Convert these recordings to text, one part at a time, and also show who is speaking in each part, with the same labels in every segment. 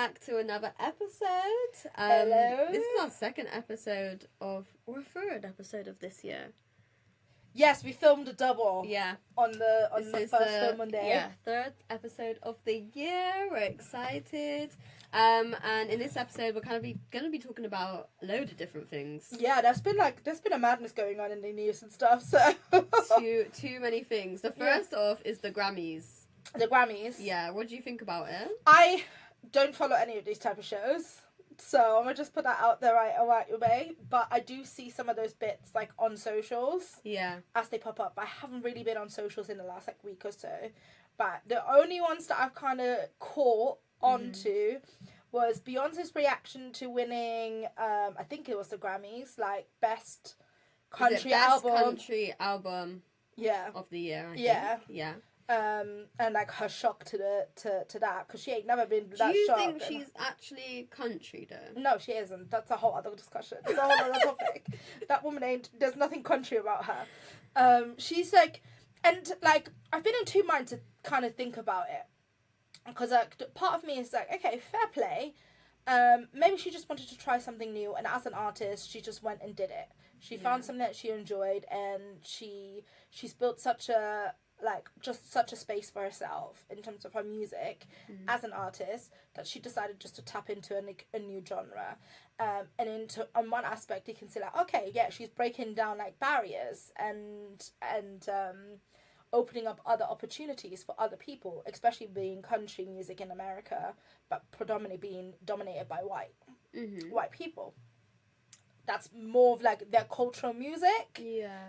Speaker 1: back to another episode.
Speaker 2: Hello.
Speaker 1: This is our second episode or third episode of this year.
Speaker 2: Yes, we filmed a double.
Speaker 1: Yeah.
Speaker 2: On the first film Monday.
Speaker 1: Yeah, third episode of the year. We're excited. And in this episode, we're gonna be talking about a load of different things.
Speaker 2: Yeah, there's been a madness going on in the news and stuff. So
Speaker 1: too many things. The first off is the Grammys.
Speaker 2: The Grammys.
Speaker 1: Yeah, what do you think about it?
Speaker 2: I don't follow any of these type of shows, so I'm gonna just put that out there right away. But I do see some of those bits like on socials.
Speaker 1: Yeah.
Speaker 2: As they pop up. I haven't really been on socials in the last week or so. But the only ones that I've kind of caught onto was Beyonce's reaction to winning. I think it was the Grammys, like best country album.
Speaker 1: Country album.
Speaker 2: Yeah.
Speaker 1: Of the year. I think. Yeah.
Speaker 2: And like her shock to that, because she ain't never been that shocked.
Speaker 1: Do you think she's actually country though?
Speaker 2: No, she isn't. That's a whole other discussion. It's a whole other topic. That woman ain't. There's nothing country about her. She's like, and like I've been in two minds to kind of think about it, because like part of me is like, okay, fair play. Maybe she just wanted to try something new, and as an artist, she just went and did it. She found something that she enjoyed, and she's built such a space for herself in terms of her music as an artist, that she decided just to tap into a new genre. And on one aspect you can see like, okay, yeah, she's breaking down like barriers and opening up other opportunities for other people, especially being country music in America, but predominantly being dominated by white people. That's more of like their cultural music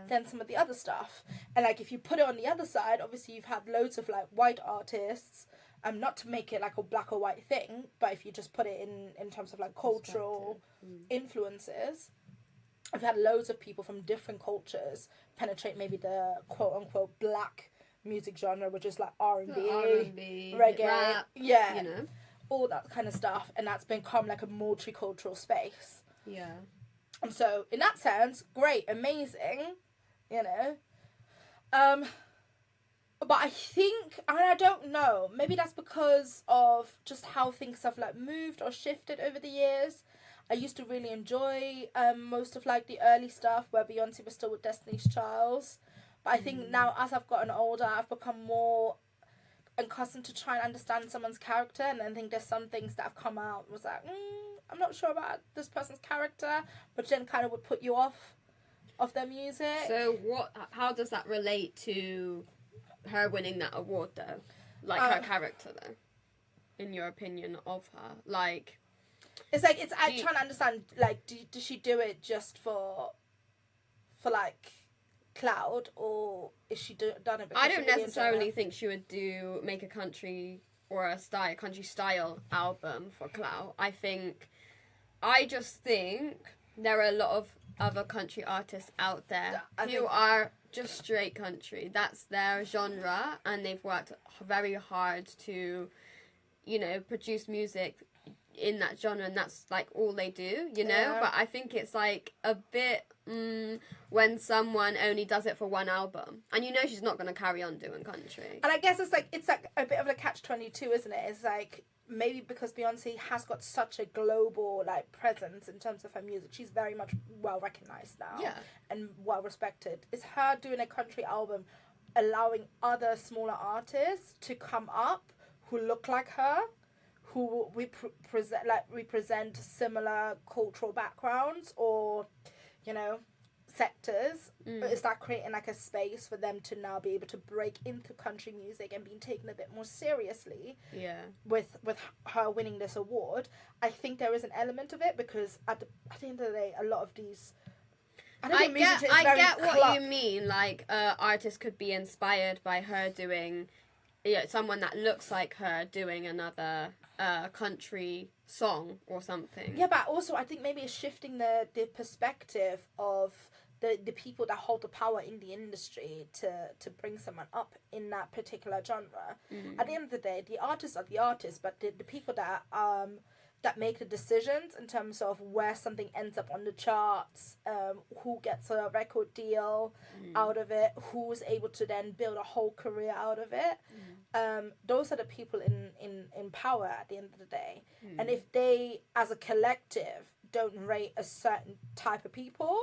Speaker 2: than some of the other stuff. And like if you put it on the other side, obviously you've had loads of like white artists, not to make it like a black or white thing, but if you just put it in terms of like cultural influences, I've had loads of people from different cultures penetrate maybe the quote unquote black music genre, which is like R&B, reggae,
Speaker 1: rap,
Speaker 2: you know, all that kind of stuff, and that's become like a multicultural space.
Speaker 1: Yeah.
Speaker 2: And so, in that sense, great, amazing, you know. But I think, and I don't know, maybe that's because of just how things have like moved or shifted over the years. I used to really enjoy most of like the early stuff where Beyonce was still with Destiny's Child. But I think now, as I've gotten older, I've become more accustomed to try and understand someone's character, and I think there's some things that have come out and was like, I'm not sure about this person's character, but then kind of would put you off of their music.
Speaker 1: So how does that relate to her winning that award though? Like her character though, in your opinion of her? Like,
Speaker 2: it's like, I'm trying to understand, like, does she do it just for like clout, or is she done it because
Speaker 1: I don't necessarily think she would make a country or a country style album for clout. I just think there are a lot of other country artists out there who are just straight country. That's their genre, and they've worked very hard to, you know, produce music in that genre, and that's like all they do, you know.
Speaker 2: Yeah.
Speaker 1: But I think it's like a bit when someone only does it for one album, and you know she's not going to carry on doing country.
Speaker 2: And I guess it's like a bit of a catch-22, isn't it? It's like, maybe because Beyonce has got such a global like presence in terms of her music, she's very much well recognized now, and well respected. Is her doing a country album allowing other smaller artists to come up who look like her, who represent similar cultural backgrounds or, you know, sectors? Is that creating like a space for them to now be able to break into country music and being taken a bit more seriously? With her winning this award, I think there is an element of it, because at the end of the day, a lot of these, I get
Speaker 1: what you mean. Like, artists could be inspired by her doing, someone that looks like her doing another country song or something.
Speaker 2: Yeah, but also I think maybe it's shifting the perspective of the people that hold the power in the industry to bring someone up in that particular genre. At the end of the day, the artists are the artists, but the people that that make the decisions in terms of where something ends up on the charts, who gets a record deal out of it, who's able to then build a whole career out of it. Those are the people in power at the end of the day. And if they, as a collective, don't rate a certain type of people,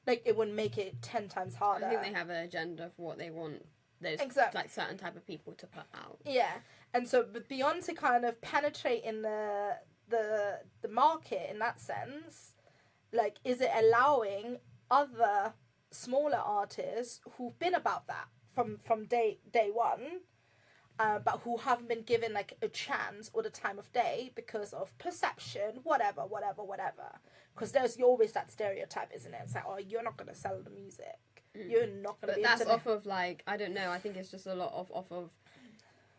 Speaker 2: like, it would make it 10 times harder.
Speaker 1: I think they have an agenda for what they want those like certain type of people to put out.
Speaker 2: Yeah. And so with Beyonce kind of penetrating the market in that sense, like, is it allowing other smaller artists who've been about that from day one, but who haven't been given, like, a chance or the time of day because of perception, whatever. Because there's always that stereotype, isn't it? It's like, oh, you're not going to sell the music. You're not going to be...
Speaker 1: But that's off of, like, I don't know, I think it's just a lot off of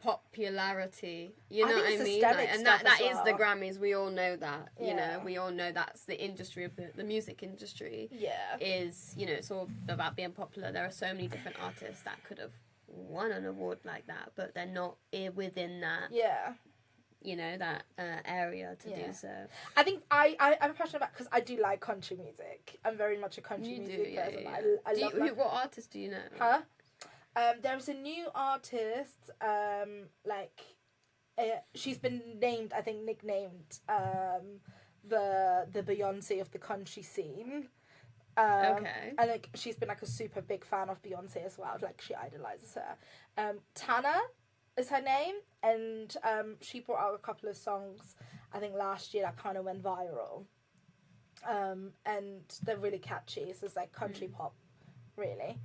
Speaker 1: popularity, you know what I mean? Like, and that is the Grammys. We all know that. You know, we all know that's the industry of the music industry.
Speaker 2: Yeah.
Speaker 1: Is, you know, it's all about being popular. There are so many different artists that could have won an award like that, but they're not within that.
Speaker 2: Yeah.
Speaker 1: You know, that area to do so.
Speaker 2: I think I'm passionate about, because I do like country music. I'm very much a country music person. Yeah. I love
Speaker 1: what artist do you know?
Speaker 2: Huh? There's a new artist, she's been named, I think, nicknamed, the Beyonce of the country scene.
Speaker 1: Okay.
Speaker 2: And, like, she's been, like, a super big fan of Beyonce as well. Like, she idolizes her. Tana is her name, and she brought out a couple of songs, I think, last year that kind of went viral. And they're really catchy. So it's like country pop, really.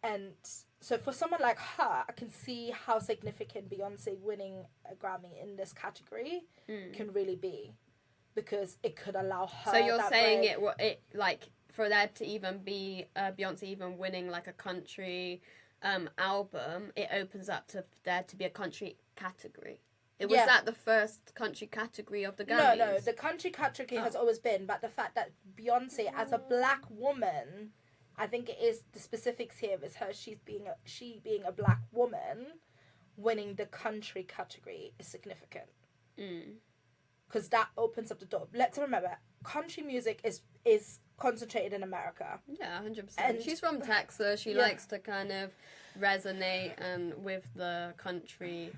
Speaker 2: And so for someone like her, I can see how significant Beyonce winning a Grammy in this category can really be, because it could allow her.
Speaker 1: So you're saying it like, for there to even be Beyonce even winning, like, a country album, it opens up to there to be a country category. Was that the first country category of the Grammys?
Speaker 2: No, the country category has always been, but the fact that Beyonce, as a black woman, I think it is the specifics here is her. She being a black woman, winning the country category is significant. Because that opens up the door. Let's remember, country music is concentrated in America.
Speaker 1: Yeah, 100%. And she's from Texas. She likes to kind of resonate with the country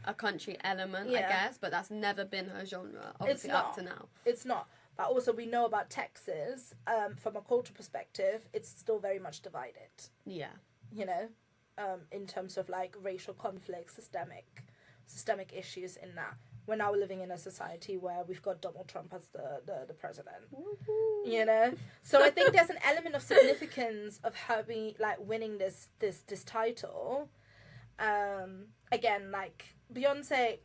Speaker 1: element, I guess. But that's never been her genre, obviously, up to now.
Speaker 2: It's not. But also, we know about Texas, from a cultural perspective, it's still very much divided. Yeah. You know, in terms of, like, racial conflict, systemic issues in that. We're now living in a society where we've got Donald Trump as the president. Woo-hoo. You know? So I think there's an element of significance of her being, like, winning this title. Again, like, Beyonce...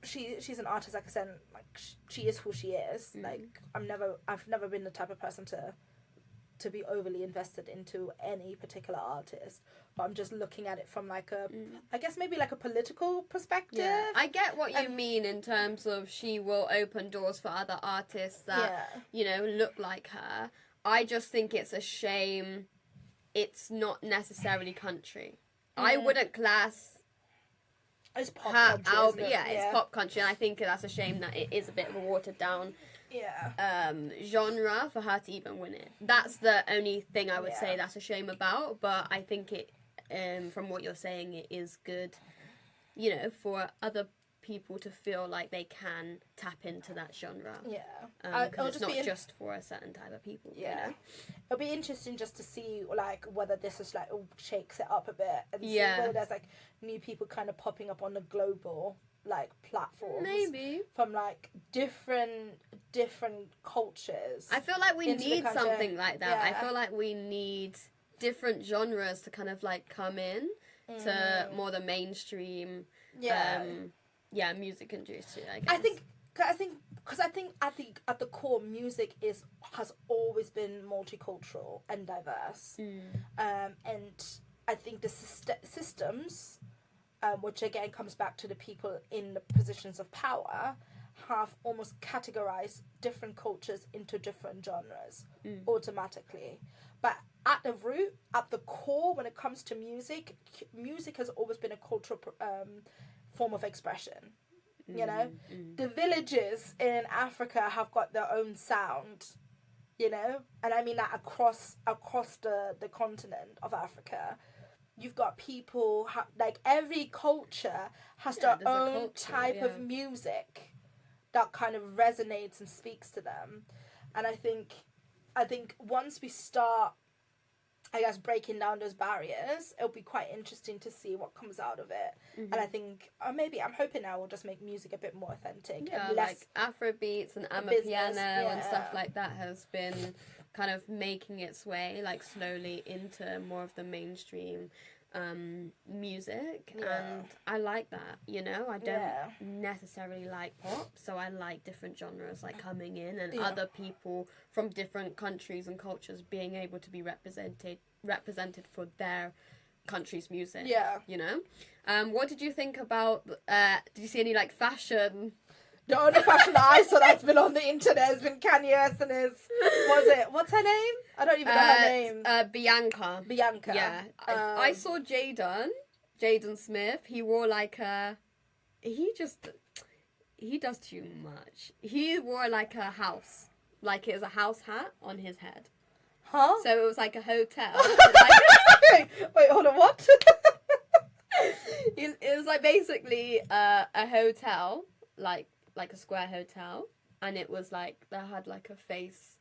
Speaker 2: She's an artist, like I said, like, she is who she is. Like, I've never been the type of person to be overly invested into any particular artist, but I'm just looking at it from, like, I guess maybe, like, a political perspective.
Speaker 1: Yeah, I get what you mean in terms of she will open doors for other artists that, you know, look like her. I just think it's a shame it's not necessarily country. I wouldn't class...
Speaker 2: It's pop country, isn't it?
Speaker 1: It's pop country, and I think that's a shame that it is a bit of a watered down genre for her to even win it. That's the only thing I would say that's a shame about, but I think it, from what you're saying, it is good, you know, for other people to feel like they can tap into that genre. Yeah. Because it's not just for a certain type of people, you know?
Speaker 2: It'll be interesting just to see, like, whether this is, like, shakes it up a bit, and see whether there's, like, new people kind of popping up on the global, like, platforms.
Speaker 1: Maybe.
Speaker 2: From, like, different cultures.
Speaker 1: I feel like we need something like that. I feel like we need different genres to kind of, like, come in to more the mainstream music industry, I guess. I think at the core, music has always been multicultural and diverse, and I think the systems, which again comes back to the people in the positions of power, have almost categorized different cultures into different genres automatically. But at the root, at the core, when it comes to music has always been a cultural form of expression.
Speaker 2: you know? The villages in Africa have got their own sound, you know? And I mean that across the continent of Africa. You've got people, like every culture has their
Speaker 1: there's a
Speaker 2: own
Speaker 1: culture,
Speaker 2: type of music that kind of resonates and speaks to them. And I think once we start, I guess, breaking down those barriers, it'll be quite interesting to see what comes out of it. And I think, I'm hoping now we'll just make music a bit more authentic.
Speaker 1: Yeah,
Speaker 2: and less
Speaker 1: like Afrobeats and Amapiano and stuff like that has been kind of making its way, like, slowly into more of the mainstream music. And I like that, you know? I don't necessarily like pop, so I like different genres, like, coming in and other people from different countries and cultures being able to be represented for their country's music. Yeah. You know? What did you think about, did you see any, like, fashion?
Speaker 2: The only fashion that I saw that's been on the internet has been Kanye West and his, what's her name? I don't even know her name.
Speaker 1: Bianca. Yeah. I saw Jaden Smith. He wore like he does too much. He wore like a house. Like it was a house hat on his head.
Speaker 2: Huh?
Speaker 1: So it was like a hotel.
Speaker 2: Wait, hold on, what?
Speaker 1: It was like basically a hotel, like a square hotel, and it was like they had like a face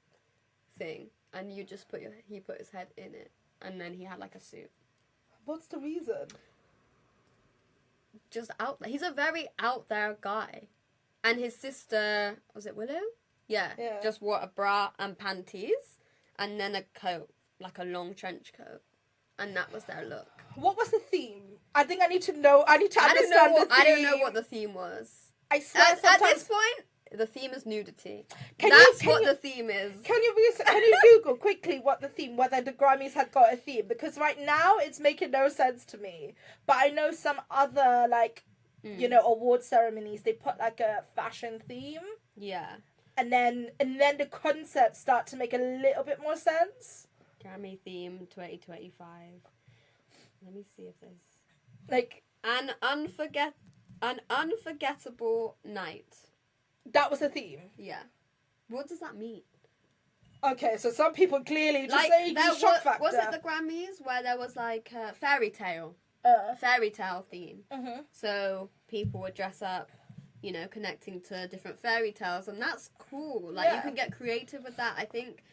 Speaker 1: thing, and you just he put his head in it, and then he had like a suit.
Speaker 2: What's the reason?
Speaker 1: Just out there. He's a very out there guy, and his sister, was it Willow? Yeah. Just wore a bra and panties, and then a coat, like a long trench coat, and that was their look. What
Speaker 2: was the theme? I think I need to know. I need to understand the theme.
Speaker 1: I don't know what the theme was.
Speaker 2: I swear
Speaker 1: at this point, the theme is nudity. That's what the theme is.
Speaker 2: Can you Google quickly what the theme, whether the Grammys had got a theme? Because right now it's making no sense to me. But I know some other you know, award ceremonies, they put like a fashion theme.
Speaker 1: Yeah.
Speaker 2: And then the concepts start to make a little bit more sense.
Speaker 1: Grammy theme 2025. Let me see if there's
Speaker 2: like
Speaker 1: an unforgettable night.
Speaker 2: That was the theme.
Speaker 1: Yeah. What does that mean?
Speaker 2: Okay, so some people clearly just say shock factor.
Speaker 1: Was it the Grammys where there was like a fairy tale theme?
Speaker 2: Mm-hmm.
Speaker 1: So people would dress up, you know, connecting to different fairy tales, and that's cool. Like you can get creative with that. I think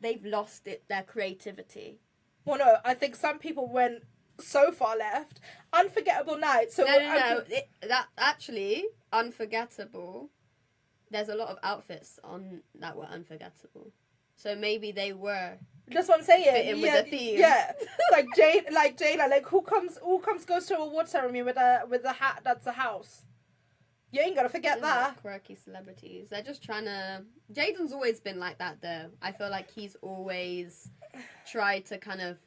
Speaker 1: they've lost their creativity.
Speaker 2: Well, no, I think some people went so far left. Unforgettable night. So
Speaker 1: no. That actually unforgettable. There's a lot of outfits on that were unforgettable. So maybe they were.
Speaker 2: That's what I'm saying.
Speaker 1: Fitting with the theme.
Speaker 2: Yeah, like Jada, like who goes to a award ceremony with a hat that's a house. You ain't gonna forget that.
Speaker 1: Quirky celebrities. They're just trying to. Jaden's always been like that, though. I feel like he's always tried to kind of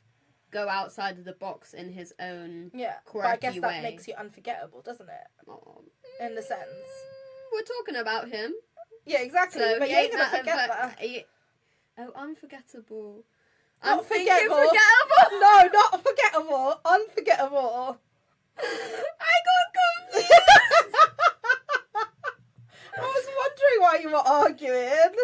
Speaker 1: go outside of the box in his own quirky
Speaker 2: but I guess that
Speaker 1: way.
Speaker 2: makes you unforgettable, doesn't it? In the sense.
Speaker 1: We're talking about him.
Speaker 2: Yeah, exactly. So but you ain't gonna forget that.
Speaker 1: Unforgettable.
Speaker 2: Unforgettable. No, not forgettable. Unforgettable.
Speaker 1: I got confused.
Speaker 2: I was wondering why you were arguing.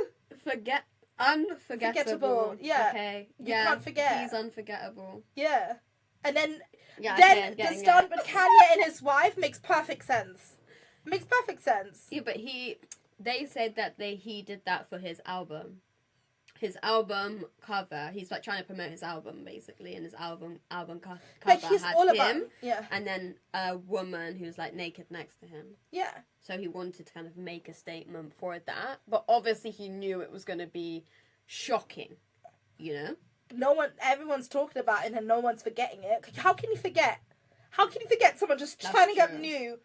Speaker 1: Unforgettable.
Speaker 2: Yeah.
Speaker 1: Okay.
Speaker 2: You can't forget.
Speaker 1: He's unforgettable.
Speaker 2: Yeah. And then the stunt with Kanye and his wife makes perfect sense. Makes perfect sense.
Speaker 1: Yeah, but they said that he did that for his album. His album cover. He's like trying to promote his album basically, and his album cover
Speaker 2: like he's
Speaker 1: had
Speaker 2: all
Speaker 1: him,
Speaker 2: about,
Speaker 1: and then a woman who's like naked next to him.
Speaker 2: Yeah.
Speaker 1: So he wanted to kind of make a statement for that, but obviously he knew it was going to be shocking, you know.
Speaker 2: Everyone's talking about it, and no one's forgetting it. How can you forget? How can you forget someone just turning up new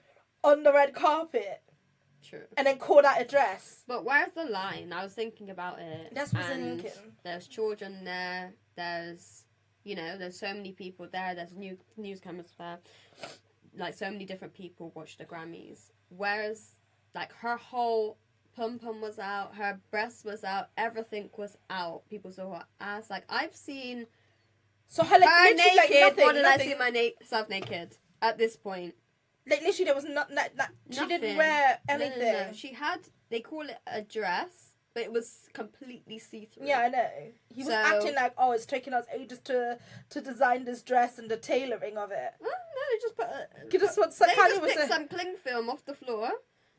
Speaker 2: on the red carpet?
Speaker 1: True.
Speaker 2: And then call that a dress.
Speaker 1: But where's the line? I was thinking about it.
Speaker 2: That's what I'm thinking.
Speaker 1: There's children there. There's so many people there. There's news cameras there. Like, so many different people watch the Grammys. Whereas, like, her whole pum-pum was out. Her breast was out. Everything was out. People saw her ass. Like, I've seen
Speaker 2: her naked.
Speaker 1: What did I see myself naked at this point?
Speaker 2: Like, literally, there was she didn't wear anything.
Speaker 1: No. She had, they call it a dress, but it was completely see-through.
Speaker 2: Yeah, I know. He was acting like, oh, it's taking us ages to design this dress and the tailoring of it.
Speaker 1: Well, no, they just put
Speaker 2: You just want
Speaker 1: they just picked some cling film off the floor.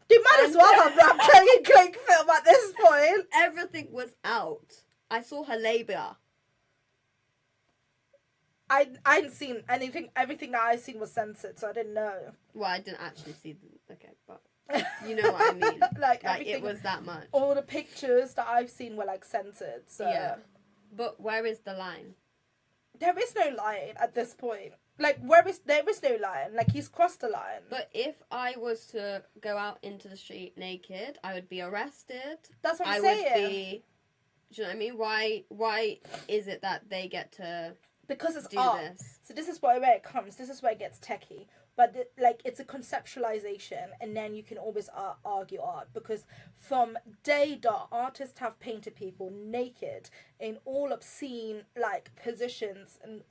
Speaker 2: They might as well have wrapped her in cling film at this point.
Speaker 1: Everything was out. I saw her labia.
Speaker 2: I hadn't seen anything. Everything that I seen was censored, so I didn't know.
Speaker 1: Well, I didn't actually see them. Okay, but you know what I mean.
Speaker 2: like
Speaker 1: it was that much.
Speaker 2: All the pictures that I've seen were like censored. So
Speaker 1: yeah, but where is the line?
Speaker 2: There is no line at this point. Like, there is no line. Like, he's crossed the line.
Speaker 1: But if I was to go out into the street naked, I would be arrested.
Speaker 2: That's what I'm saying.
Speaker 1: I would be. Do you know what I mean? Why is it that they get to?
Speaker 2: Because it's
Speaker 1: do
Speaker 2: art.
Speaker 1: This?
Speaker 2: So this is where it comes. This is where it gets techie. But like, it's a conceptualization, and then you can always argue art, because from day dot, artists have painted people naked in all obscene like positions and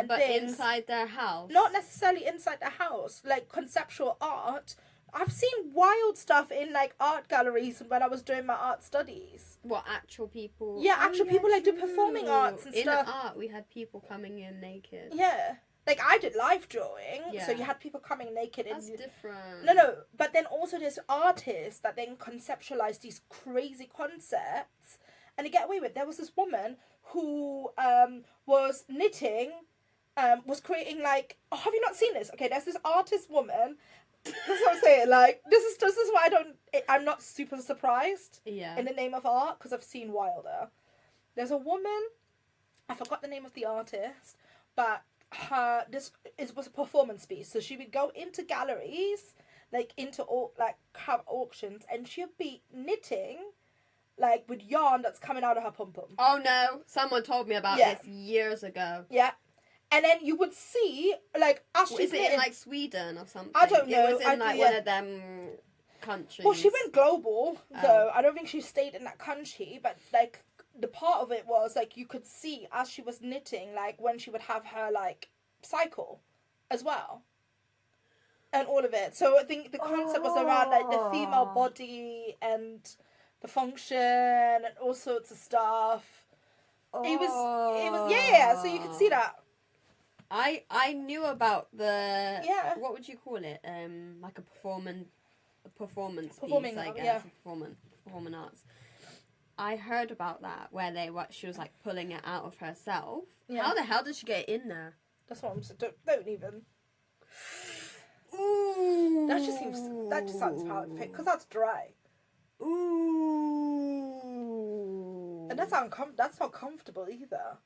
Speaker 1: but
Speaker 2: things.
Speaker 1: Inside their house.
Speaker 2: Not necessarily inside the house. Like, conceptual art. I've seen wild stuff in like art galleries when I was doing my art studies.
Speaker 1: What, actual people?
Speaker 2: Yeah, actual people like do performing arts and stuff.
Speaker 1: In art, we had people coming in naked.
Speaker 2: Yeah. Like, I did live drawing,
Speaker 1: Yeah.
Speaker 2: so you had people coming naked.
Speaker 1: That's different.
Speaker 2: No, but then also there's artists that then conceptualize these crazy concepts and they get away with it. There was this woman who was knitting, was creating like, oh, have you not seen this? Okay, there's this artist woman. That's what I'm saying. Like, this is why I'm not super surprised.
Speaker 1: Yeah.
Speaker 2: In the name of art, because I've seen wilder. There's a woman. I forgot the name of the artist, but it was a performance piece. So she would go into galleries, like into all like have auctions, and she'd be knitting, like with yarn that's coming out of her pom pom.
Speaker 1: Oh no! Someone told me about this years ago.
Speaker 2: Yeah. And then you would see, like,
Speaker 1: is it in, like, Sweden or something?
Speaker 2: I don't know.
Speaker 1: It was in, one of them countries.
Speaker 2: Well, she went global, though. I don't think she stayed in that country. But, like, the part of it was, like, you could see as she was knitting, like, when she would have her, like, cycle as well. And all of it. So I think the concept was around, like, the female body and the function and all sorts of stuff. It was, yeah, so you could see that.
Speaker 1: I knew about the what would you call it? Like a performance piece, I guess. Performing arts. I heard about that where she was like pulling it out of herself. Yeah. How the hell did she get in there?
Speaker 2: That's what I'm saying. Don't even.
Speaker 1: Ooh.
Speaker 2: That just sounds hard because that's dry.
Speaker 1: Ooh.
Speaker 2: And that's not comfortable either.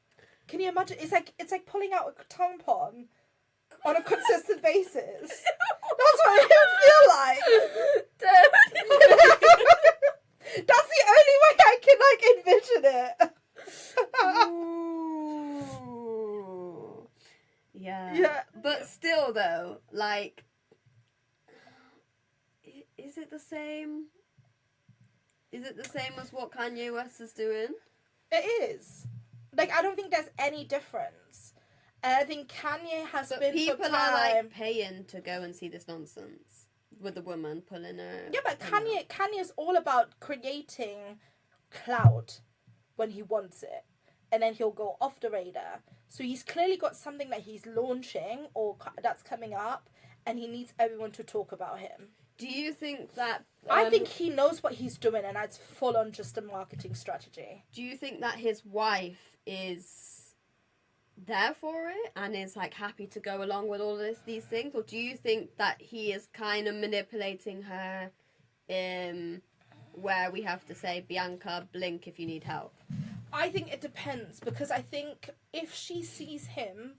Speaker 2: Can you imagine? It's like pulling out a tampon on a consistent basis. That's what it would feel like. That's the only way I can like envision it.
Speaker 1: Ooh. Yeah.
Speaker 2: Yeah.
Speaker 1: But still, though, like, is it the same? Is it the same as what Kanye West is doing?
Speaker 2: It is. Like, I don't think there's any difference. I think Kanye has been
Speaker 1: people
Speaker 2: for time.
Speaker 1: are like paying to go and see this nonsense with the woman pulling her.
Speaker 2: Yeah, but Kanye is all about creating clout when he wants it, and then he'll go off the radar. So he's clearly got something that he's launching or that's coming up, and he needs everyone to talk about him.
Speaker 1: Do you think that...
Speaker 2: I think he knows what he's doing, and it's full on just a marketing strategy.
Speaker 1: Do you think that his wife is there for it and is like happy to go along with all these things, or do you think that he is kind of manipulating her where we have to say, Bianca, blink if you need help?
Speaker 2: I think it depends, because I think if she sees him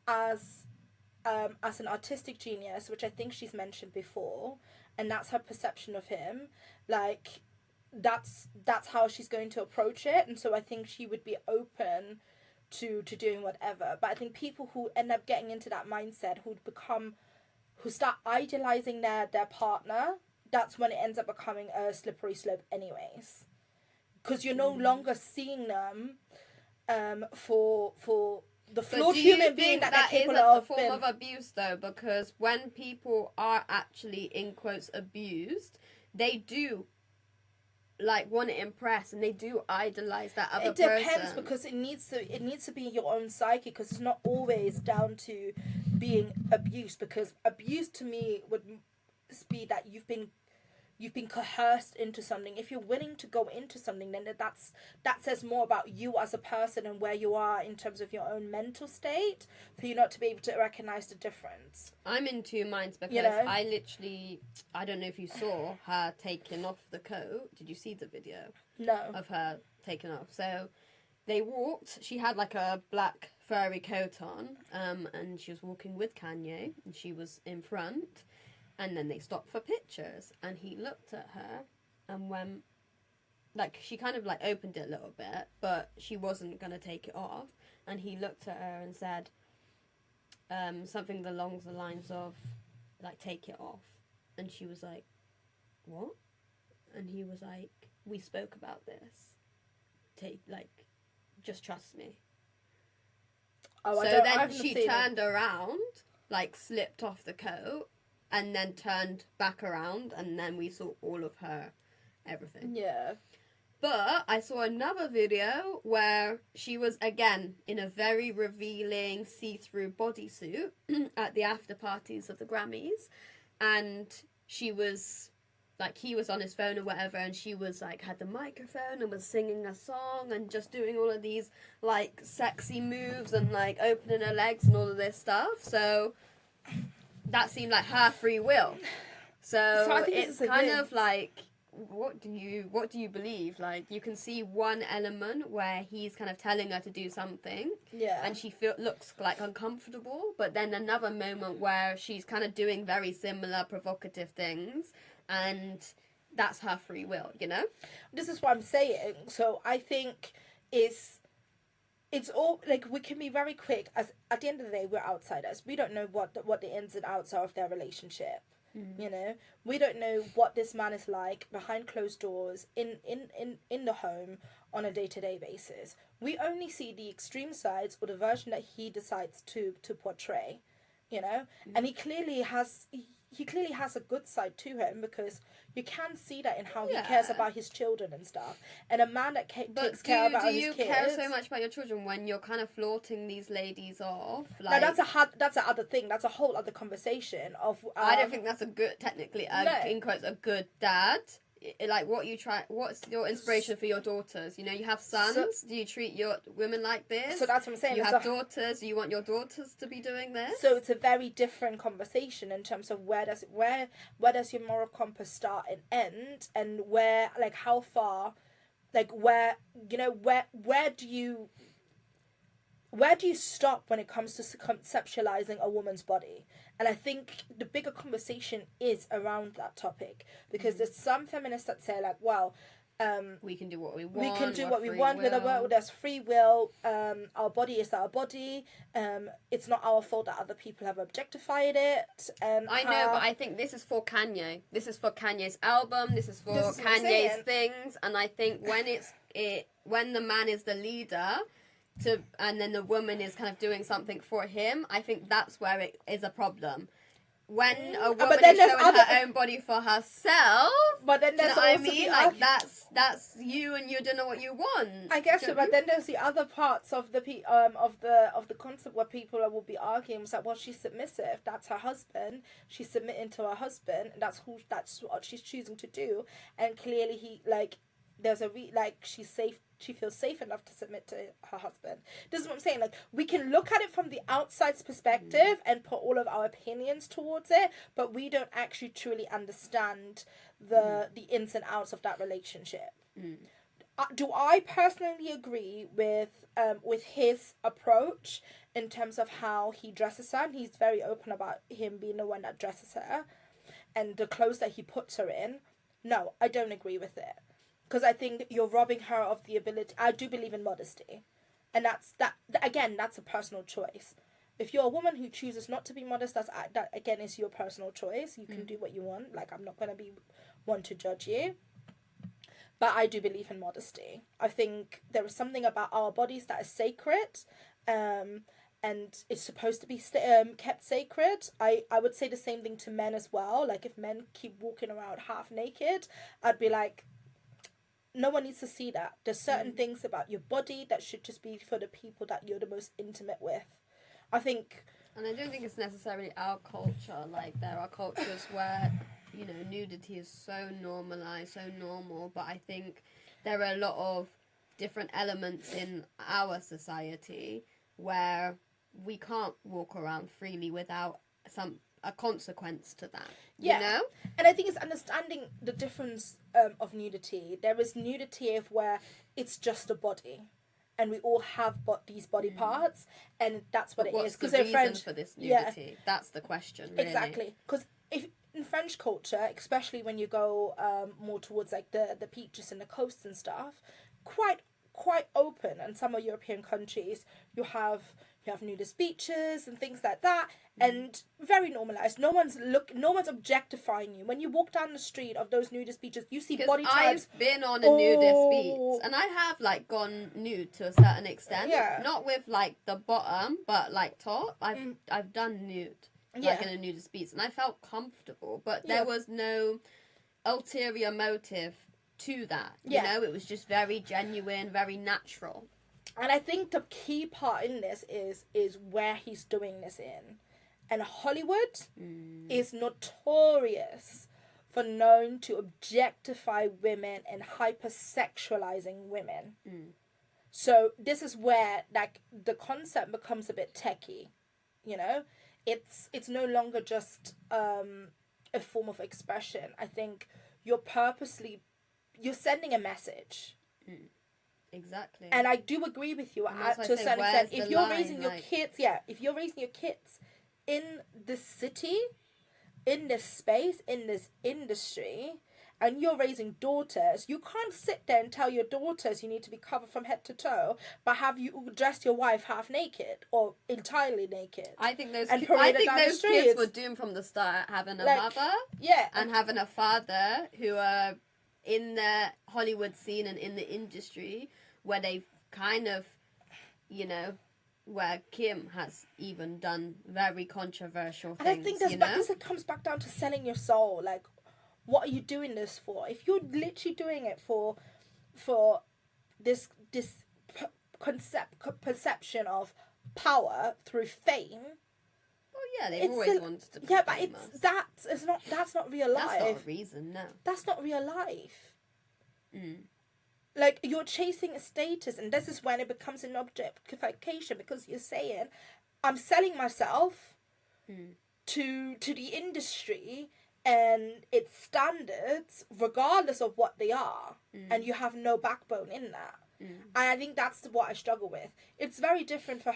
Speaker 2: as an artistic genius, which I think she's mentioned before, and that's her perception of him, like, that's how she's going to approach it. And so I think she would be open to doing whatever. But I think people who end up getting into that mindset, who start idolizing their partner, that's when it ends up becoming a slippery slope anyways, because you're no longer seeing them for the flawed human being that they're capable of.
Speaker 1: That is a form of abuse, though, because when people are actually, in quotes, abused, they do want to impress, and they do idolize that other person.
Speaker 2: It depends, because it needs to be your own psyche, because it's not always down to being abused, because abuse to me would be that you've been coerced into something. If you're willing to go into something, then that says more about you as a person and where you are in terms of your own mental state, for you not to be able to recognize the difference.
Speaker 1: I'm in two minds, because I don't know if you saw her taking off the coat. Did you see the video?
Speaker 2: No.
Speaker 1: Of her taking off. So they walked. She had like a black furry coat on, and she was walking with Kanye, and she was in front. And then they stopped for pictures, and he looked at her and went, she kind of opened it a little bit, but she wasn't going to take it off. And he looked at her and said something along the lines of, take it off. And she was like, what? And he was like, we spoke about this. Just trust me.
Speaker 2: Oh,
Speaker 1: so then she turned around, slipped off the coat, and then turned back around, and then we saw all of her everything.
Speaker 2: Yeah.
Speaker 1: But I saw another video where she was, again, in a very revealing see-through bodysuit at the after parties of the Grammys. And she was, he was on his phone or whatever, and she was, had the microphone and was singing a song and just doing all of these, sexy moves and, opening her legs and all of this stuff. So that seemed like her free will. So I think it's kind of what do you believe? You can see one element where he's kind of telling her to do something, and she looks uncomfortable, but then another moment where she's kind of doing very similar provocative things, and that's her free will, you know?
Speaker 2: This is what I'm saying. So I think it's all we can be very quick, as at the end of the day we're outsiders. We don't know what the ins and outs are of their relationship. You know, we don't know what this man is like behind closed doors in the home on a day-to-day basis. We only see the extreme sides, or the version that he decides to portray, you know. And he clearly has a good side to him, because you can see that in how he cares about his children and stuff. And a man that takes care about his kids.
Speaker 1: Do you care so much about your children when you're kind of flaunting these ladies off?
Speaker 2: No, that's a other thing. That's a whole other conversation.
Speaker 1: I don't think that's in quotes, a good dad. What's your inspiration for your daughters? You know, you have sons. Do you treat your women like this?
Speaker 2: So that's what I'm saying.
Speaker 1: You have daughters. Do you want your daughters to be doing this?
Speaker 2: So it's a very different conversation in terms of where does your moral compass start and end, and where, how far, where do you stop when it comes to conceptualizing a woman's body? And I think the bigger conversation is around that topic, because there's some feminists that say
Speaker 1: we can do what we want.
Speaker 2: We can do what we want with our world. There's free will. Our body is our body. It's not our fault that other people have objectified it.
Speaker 1: I know, but I think this is for Kanye. This is for Kanye's album. This is for Kanye's things. And I think when the man is the leader, and then the woman is kind of doing something for him, I think that's where it is a problem. When a woman is showing her own body for herself,
Speaker 2: but then there's
Speaker 1: that's you, and you don't know what you want.
Speaker 2: I guess so, but then there's the other parts of the concept where people will be arguing, well, she's submissive. That's her husband. She's submitting to her husband. And that's what she's choosing to do. And clearly, she's safe. She feels safe enough to submit to her husband. This is what I'm saying. We can look at it from the outside's perspective and put all of our opinions towards it, but we don't actually truly understand the ins and outs of that relationship. Do I personally agree with his approach in terms of how he dresses her? And he's very open about him being the one that dresses her and the clothes that he puts her in. No, I don't agree with it. Because I think you're robbing her of the ability. I do believe in modesty. And that's a personal choice. If you're a woman who chooses not to be modest, that again is your personal choice. You can do what you want. I'm not going to be one to judge you. But I do believe in modesty. I think there is something about our bodies that is sacred. And and it's supposed to be kept sacred. I would say the same thing to men as well. Like, if men keep walking around half naked, I'd be like, no one needs to see that. There's certain things about your body that should just be for the people that you're the most intimate with. I think...
Speaker 1: And I don't think it's necessarily our culture. Like, there are cultures where, you know, nudity is so normalized, so normal. But I think there are a lot of different elements in our society where we can't walk around freely without a consequence to that.
Speaker 2: Yeah.
Speaker 1: You know?
Speaker 2: And I think it's understanding the difference of nudity. There is nudity of where it's just a body, and we all have these body parts, and that's what
Speaker 1: But
Speaker 2: it
Speaker 1: what's
Speaker 2: is. Because
Speaker 1: the
Speaker 2: they're
Speaker 1: reason
Speaker 2: French
Speaker 1: for this nudity? That's the question, really.
Speaker 2: Exactly. Because if in French culture, especially when you go more towards like the beaches and the coasts and stuff, quite open. And some of European countries, you have nudist beaches and things like that, and very normalized. No one's objectifying you when you walk down the street of those nudist beaches. You see body types.
Speaker 1: I've been on a nudist beach, and I have like gone nude to a certain extent.
Speaker 2: Yeah.
Speaker 1: Not with like the bottom, but like top. I've done nude, like in a nudist beach, and I felt comfortable. But there was no ulterior motive to that. You know, it was just very genuine, very natural.
Speaker 2: And I think the key part in this is where he's doing this in. And Hollywood is notorious for known to objectify women and hypersexualizing women. So this is where like the concept becomes a bit techie, you know? It's no longer just a form of expression. I think you're sending a message.
Speaker 1: Exactly.
Speaker 2: And I do agree with you to a certain extent. If you're raising your kids, if you're raising your kids in this city, in this space, in this industry, and you're raising daughters, you can't sit there and tell your daughters you need to be covered from head to toe, but have you dressed your wife half naked or entirely naked.
Speaker 1: I think those kids were doomed from the start, having a mother and having a father who are in the Hollywood scene and in the industry where they've kind of, you know, where Kim has even done very controversial things. And I think
Speaker 2: this comes back down to selling your soul. Like, what are you doing this for? If you're literally doing it for this perception of power through fame.
Speaker 1: Well, yeah, they've always wanted to be famous.
Speaker 2: But that's not real life.
Speaker 1: That's not a reason, no.
Speaker 2: That's not real life. Like, you're chasing a status, and this is when it becomes an objectification, because you're saying, I'm selling myself to the industry and its standards, regardless of what they are, and you have no backbone in that. And I think that's what I struggle with. It's very different for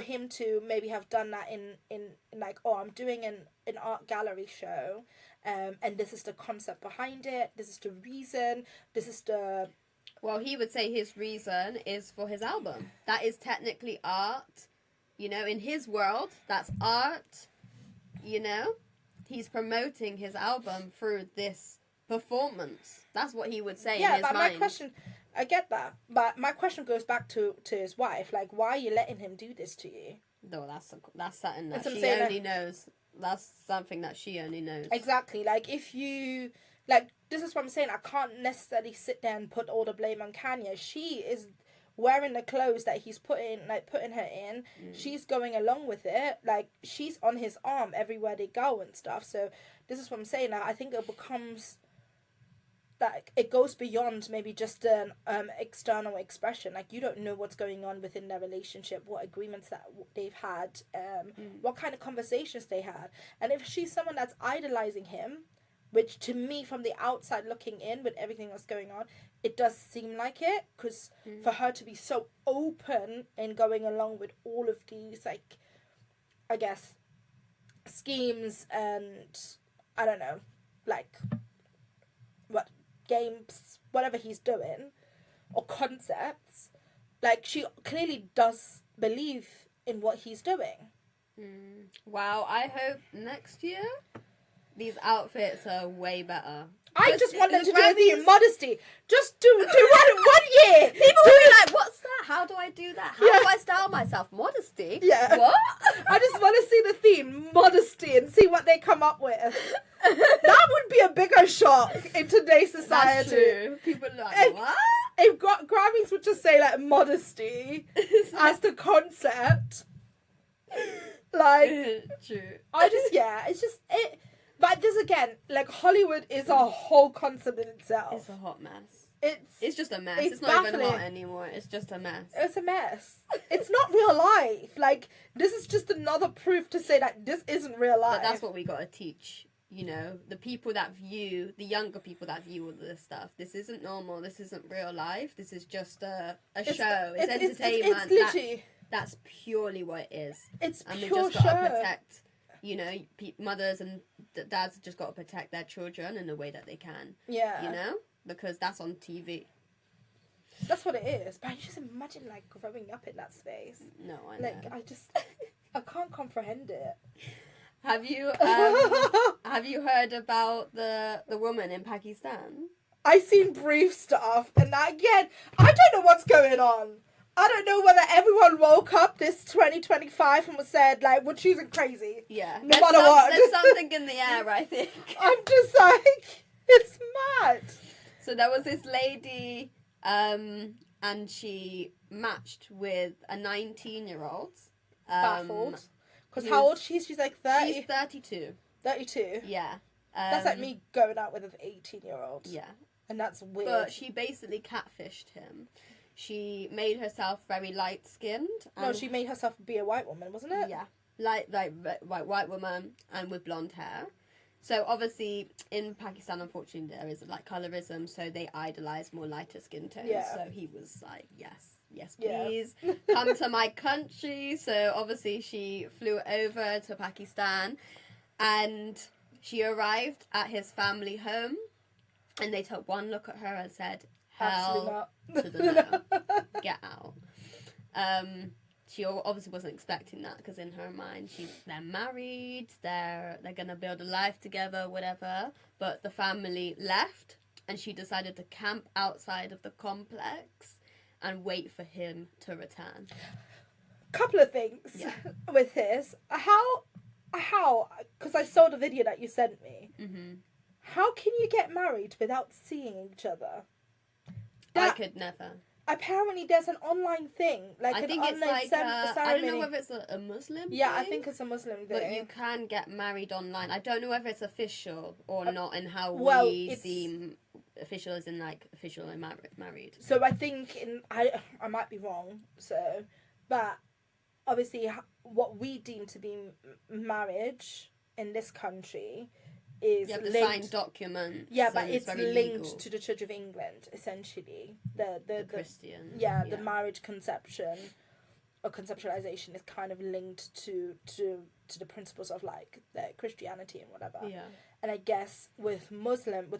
Speaker 2: him to maybe have done that in like, oh, I'm doing an art gallery show, and this is the concept behind it, this is the reason, this is the...
Speaker 1: Well, he would say his reason is for his album. That is technically art. You know, in his world, that's art. You know? He's promoting his album through this performance. That's what he would say in his mind.
Speaker 2: My question... I get that, but my question goes back to his wife. Like, why are you letting him do this to you?
Speaker 1: No, that's something that she only knows. That's something that she only knows.
Speaker 2: Exactly. Like, if you... Like, this is what I'm saying. I can't necessarily sit there and put all the blame on Kanye. She is wearing the clothes that he's putting her in. She's going along with it. Like, she's on his arm everywhere they go and stuff. So, this is what I'm saying. I think it becomes... Like, it goes beyond maybe just an external expression. Like, you don't know what's going on within their relationship, what agreements that they've had, what kind of conversations they had. And if she's someone that's idolizing him, which to me, from the outside looking in with everything that's going on, it does seem like it. Because for her to be so open and going along with all of these, like, I guess, schemes and, I don't know, like, what... games, whatever he's doing, or concepts, like, she clearly does believe in what he's doing.
Speaker 1: Wow, I hope next year these outfits are way better.
Speaker 2: I just want them to
Speaker 1: the
Speaker 2: do a theme,
Speaker 1: Grammys-
Speaker 2: modesty. Just do one year.
Speaker 1: People will be like, what's that? How do I do that? How
Speaker 2: Yeah.
Speaker 1: do I style myself? Modesty?
Speaker 2: Yeah.
Speaker 1: What?
Speaker 2: I just want to see the theme, modesty, and see what they come up with. That would be a bigger shock in today's society.
Speaker 1: That's true. People are like,
Speaker 2: If-
Speaker 1: what?
Speaker 2: If Grammys would just say like modesty as the concept, like
Speaker 1: True.
Speaker 2: it's just it. But this again, like Hollywood is a whole concept in itself.
Speaker 1: It's a hot mess.
Speaker 2: It's
Speaker 1: It's just a mess.
Speaker 2: it's
Speaker 1: It's not even hot
Speaker 2: baffling.
Speaker 1: anymore. It's just a mess.
Speaker 2: a mess. It's not real life. Like this is just another proof to say that this isn't real life.
Speaker 1: But that's what we gotta teach. You know, the people that view, the younger people that view all this stuff. This isn't normal. This isn't real life. This is just a show. It's entertainment.
Speaker 2: It's literally
Speaker 1: That's purely what it is.
Speaker 2: it's
Speaker 1: And we
Speaker 2: pure
Speaker 1: just gotta
Speaker 2: show.
Speaker 1: protect. You know, mothers and dads just gotta protect their children in the way that they can.
Speaker 2: Yeah,
Speaker 1: You know, because that's on TV.
Speaker 2: that's what it is. But you just imagine like growing up in that space.
Speaker 1: No, I know.
Speaker 2: Like I can't comprehend it.
Speaker 1: Have you heard about the woman in Pakistan?
Speaker 2: I seen brief stuff, and that, again, I don't know what's going on. I don't know whether everyone woke up this 2025 and was said like we're choosing crazy.
Speaker 1: Yeah.
Speaker 2: No matter what.
Speaker 1: There's something in the air, I think.
Speaker 2: I'm just like, it's mad.
Speaker 1: So there was this lady, and she matched with a 19-year-old.
Speaker 2: Baffled. Because
Speaker 1: he
Speaker 2: how
Speaker 1: was-
Speaker 2: old she's? She's like 30,
Speaker 1: She's 32.
Speaker 2: 32.
Speaker 1: Yeah.
Speaker 2: That's like me going out with an 18-year-old.
Speaker 1: Yeah.
Speaker 2: And that's weird.
Speaker 1: But she basically catfished him. She made herself very light-skinned.
Speaker 2: No, she made herself be a white woman, wasn't it?
Speaker 1: Yeah, white woman and with blonde hair. So obviously in Pakistan, unfortunately, there is like colorism, so they idolize more lighter skin tones.
Speaker 2: Yeah.
Speaker 1: So he was like, yes,
Speaker 2: Yeah.
Speaker 1: please, come to my country. So obviously she flew over to Pakistan, and she arrived at his family home, and they took one look at her and said,
Speaker 2: Absolutely
Speaker 1: "Hell
Speaker 2: not.
Speaker 1: to the no, get out." She obviously wasn't expecting that, because in her mind, they're married, they're gonna build a life together, whatever. But the family left, and she decided to camp outside of the complex and wait for him to return.
Speaker 2: Couple of things
Speaker 1: Yeah.
Speaker 2: with this. How? Because I saw the video that you sent me.
Speaker 1: Hmm.
Speaker 2: How can you get married without seeing each other?
Speaker 1: I
Speaker 2: That-
Speaker 1: could never.
Speaker 2: Apparently, there's an online thing, like
Speaker 1: I
Speaker 2: an
Speaker 1: think it's
Speaker 2: online
Speaker 1: like
Speaker 2: ceremony.
Speaker 1: I don't know whether it's a Muslim.
Speaker 2: Yeah, I
Speaker 1: thing,
Speaker 2: think it's a Muslim
Speaker 1: but
Speaker 2: thing.
Speaker 1: you can get married online. I don't know whether it's official or not, and how
Speaker 2: well,
Speaker 1: we
Speaker 2: it's-
Speaker 1: seem official as in like official and married.
Speaker 2: So I think I might be wrong. So, but obviously, what we deem to be marriage in this country is
Speaker 1: You have to
Speaker 2: linked.
Speaker 1: sign documents.
Speaker 2: Yeah, but
Speaker 1: and
Speaker 2: it's
Speaker 1: very
Speaker 2: linked
Speaker 1: legal.
Speaker 2: to the Church of England, essentially. The
Speaker 1: Christian.
Speaker 2: the marriage conception or conceptualization is kind of linked to the principles of like the Christianity and whatever.
Speaker 1: Yeah.
Speaker 2: And I guess with the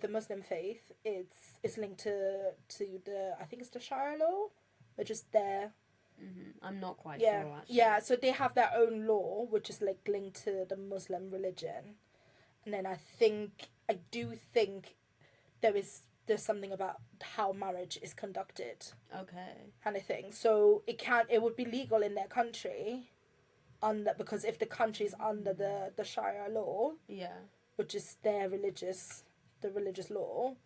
Speaker 2: Muslim faith, it's linked to the, I think it's the Sharia law, which is their
Speaker 1: I'm not quite
Speaker 2: yeah
Speaker 1: sure actually.
Speaker 2: yeah. So they have their own law, which is like linked to the Muslim religion. And then I do think there's something about how marriage is conducted,
Speaker 1: Okay.
Speaker 2: kind of thing. So it would be legal in their country, because if the country is under the Sharia law,
Speaker 1: Yeah.
Speaker 2: which is the religious law,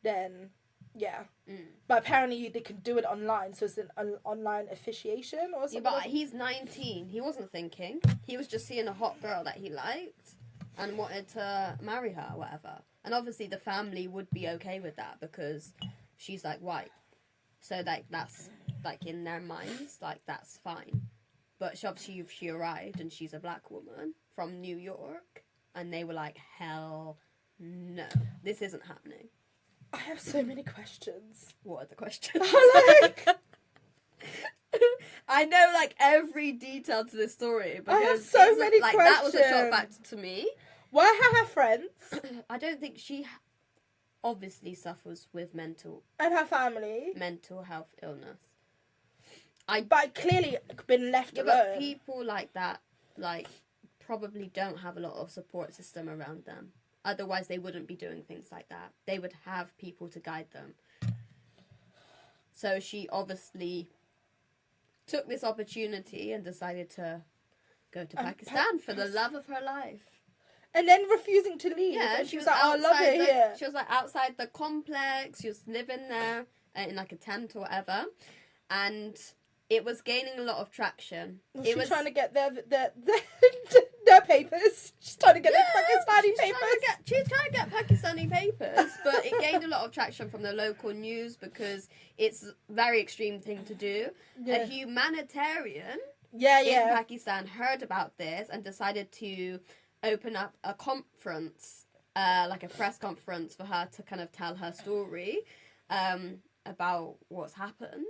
Speaker 2: then yeah.
Speaker 1: Mm.
Speaker 2: But apparently they can do it online, so it's an online officiation or
Speaker 1: Yeah,
Speaker 2: something.
Speaker 1: but he's 19. He wasn't thinking. He was just seeing a hot girl that he liked and wanted to marry her, whatever. And obviously the family would be okay with that because she's like white. So like that's like in their minds, like that's fine. But she arrived and she's a black woman from New York, and they were like, hell no, this isn't happening.
Speaker 2: I have so many questions.
Speaker 1: What are the questions?
Speaker 2: Like,
Speaker 1: I know like every detail to this story because
Speaker 2: I have so many
Speaker 1: like that was a shock
Speaker 2: questions.
Speaker 1: factor to me.
Speaker 2: why are her friends
Speaker 1: I don't think she obviously suffers with mental
Speaker 2: and her family,
Speaker 1: health illness.
Speaker 2: but clearly been left
Speaker 1: Yeah,
Speaker 2: alone?
Speaker 1: but people like that like probably don't have a lot of support system around them. Otherwise, they wouldn't be doing things like that. They would have people to guide them. So she obviously took this opportunity and decided to go to Pakistan for the love of her life.
Speaker 2: And then refusing to leave.
Speaker 1: Yeah,
Speaker 2: and she was like, oh, I love it here.
Speaker 1: She was like outside the complex. She was living there in like a tent or whatever. And it was gaining a lot of traction.
Speaker 2: She was trying to get their papers. She's trying to get their Pakistani papers.
Speaker 1: She's trying to get Pakistani papers, but it gained a lot of traction from the local news because it's a very extreme thing to do. Yeah. A humanitarian in Pakistan heard about this and decided to open up a conference, like a press conference for her to kind of tell her story about what's happened.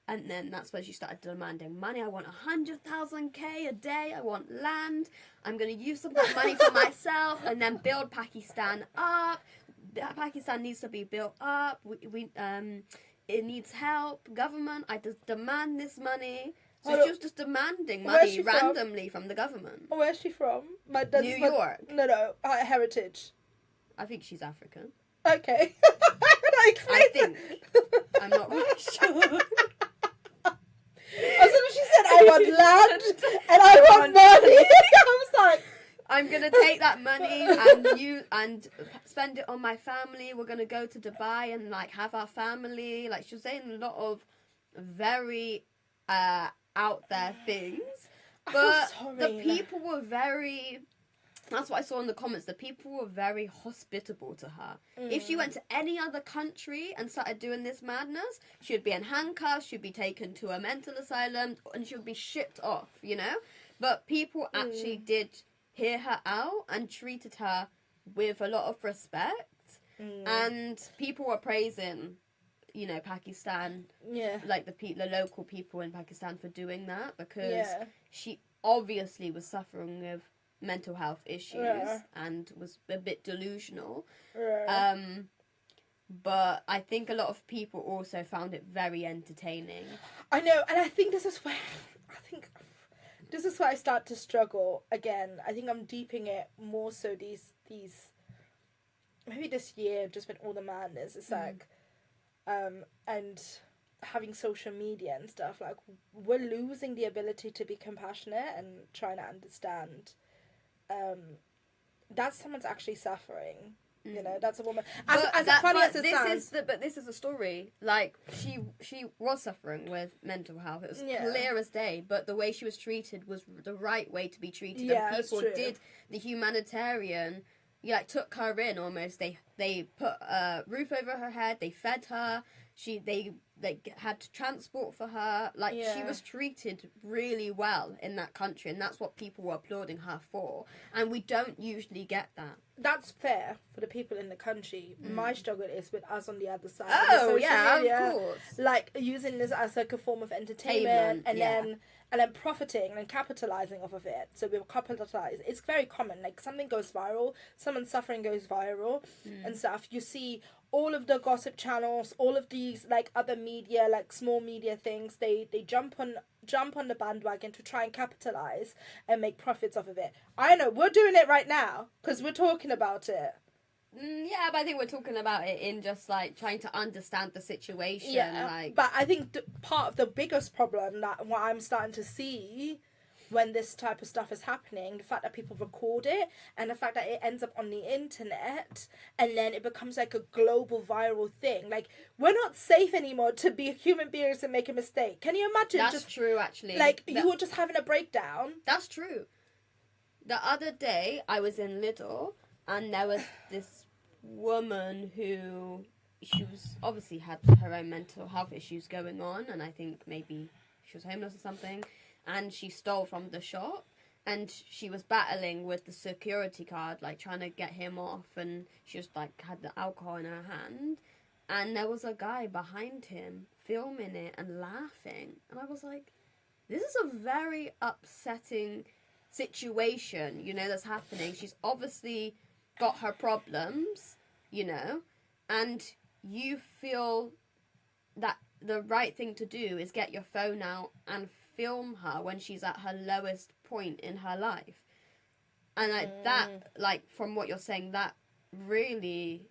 Speaker 1: And then that's when she started demanding money. I want 100,000 a day. I want land. I'm going to use some of that money for myself and then build Pakistan up. Pakistan needs to be built up. It needs help. Government, I just demand this money. So she was just demanding money randomly from the government.
Speaker 2: Where's she from?
Speaker 1: New York.
Speaker 2: No, heritage.
Speaker 1: I think she's African.
Speaker 2: Okay.
Speaker 1: I think. I'm not really sure.
Speaker 2: As soon as she said, I want land and I want money, I was like,
Speaker 1: I'm going to take that money and spend it on my family. We're going to go to Dubai and like have our family. Like she was saying a lot of very out there things. But the people were very... That's what I saw in the comments. The people were very hospitable to her. If she went to any other country and started doing this madness, she would be in handcuffs, she'd be taken to a mental asylum, and she would be shipped off, you know? But people actually did hear her out and treated her with a lot of respect. And people were praising, you know, Pakistan, like the local people in Pakistan for doing that, because she obviously was suffering with mental health issues and was a bit delusional. But I think a lot of people also found it very entertaining.
Speaker 2: I know, and I think this is where I start to struggle again. I think I'm deeping it more so these maybe this year, just with all the madness. It's like and having social media and stuff, like we're losing the ability to be compassionate and trying to understand that someone's actually suffering. You know, that's a woman.
Speaker 1: But this is a story. Like she was suffering with mental health. It was clear as day. But the way she was treated was the right way to be treated. And people did the humanitarian. Like took her in almost. They put a roof over her head. They fed her. They had transport for her. Like she was treated really well in that country, and that's what people were applauding her for. And we don't usually get that.
Speaker 2: That's fair for the people in the country. My struggle is with us on the other side.
Speaker 1: Oh yeah, media, of course.
Speaker 2: Like using this as like a form of entertainment, and then profiting and capitalizing off of it. So we'll capitalize. It's very common. Like something goes viral, someone's suffering goes viral, and stuff. You see all of the gossip channels, all of these like other media, like small media things, they jump on the bandwagon to try and capitalize and make profits off of it. I know we're doing it right now because we're talking about it.
Speaker 1: Yeah, but I think we're talking about it in just like trying to understand the situation. Like,
Speaker 2: but I think part of the biggest problem that what I'm starting to see when this type of stuff is happening, the fact that people record it and the fact that it ends up on the internet and then it becomes like a global viral thing. Like, we're not safe anymore to be human beings and make a mistake. Can you imagine?
Speaker 1: That's true, actually.
Speaker 2: Like, you were just having a breakdown.
Speaker 1: That's true. The other day, I was in Lidl and there was this woman who, she was obviously had her own mental health issues going on, and I think maybe she was homeless or something. And she stole from the shop, and she was battling with the security guard, like trying to get him off, and she just like had the alcohol in her hand, and there was a guy behind him filming it and laughing, and I was like, this is a very upsetting situation, you know, that's happening. She's obviously got her problems, you know, and you feel that the right thing to do is get your phone out and film her when she's at her lowest point in her life. And like that, like from what you're saying, that really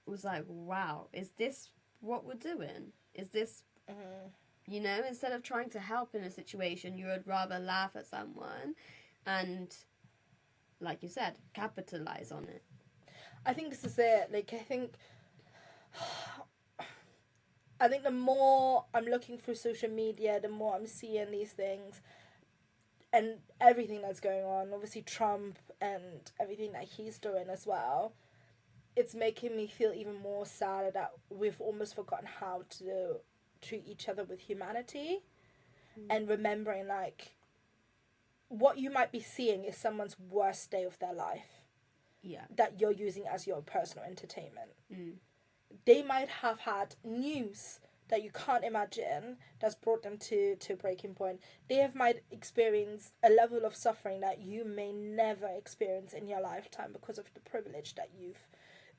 Speaker 1: was like, wow, is this what we're doing? Is this, you know, instead of trying to help in a situation, you would rather laugh at someone and, like you said, capitalize on it.
Speaker 2: I think this is it. Like, I think the more I'm looking through social media, the more I'm seeing these things and everything that's going on. Obviously, Trump and everything that he's doing as well. It's making me feel even more sad that we've almost forgotten how to treat each other with humanity, and remembering, like, what you might be seeing is someone's worst day of their life.
Speaker 1: Yeah.
Speaker 2: That you're using as your personal entertainment. They might have had news that you can't imagine that's brought them to a breaking point. They might experience a level of suffering that you may never experience in your lifetime because of the privilege that you've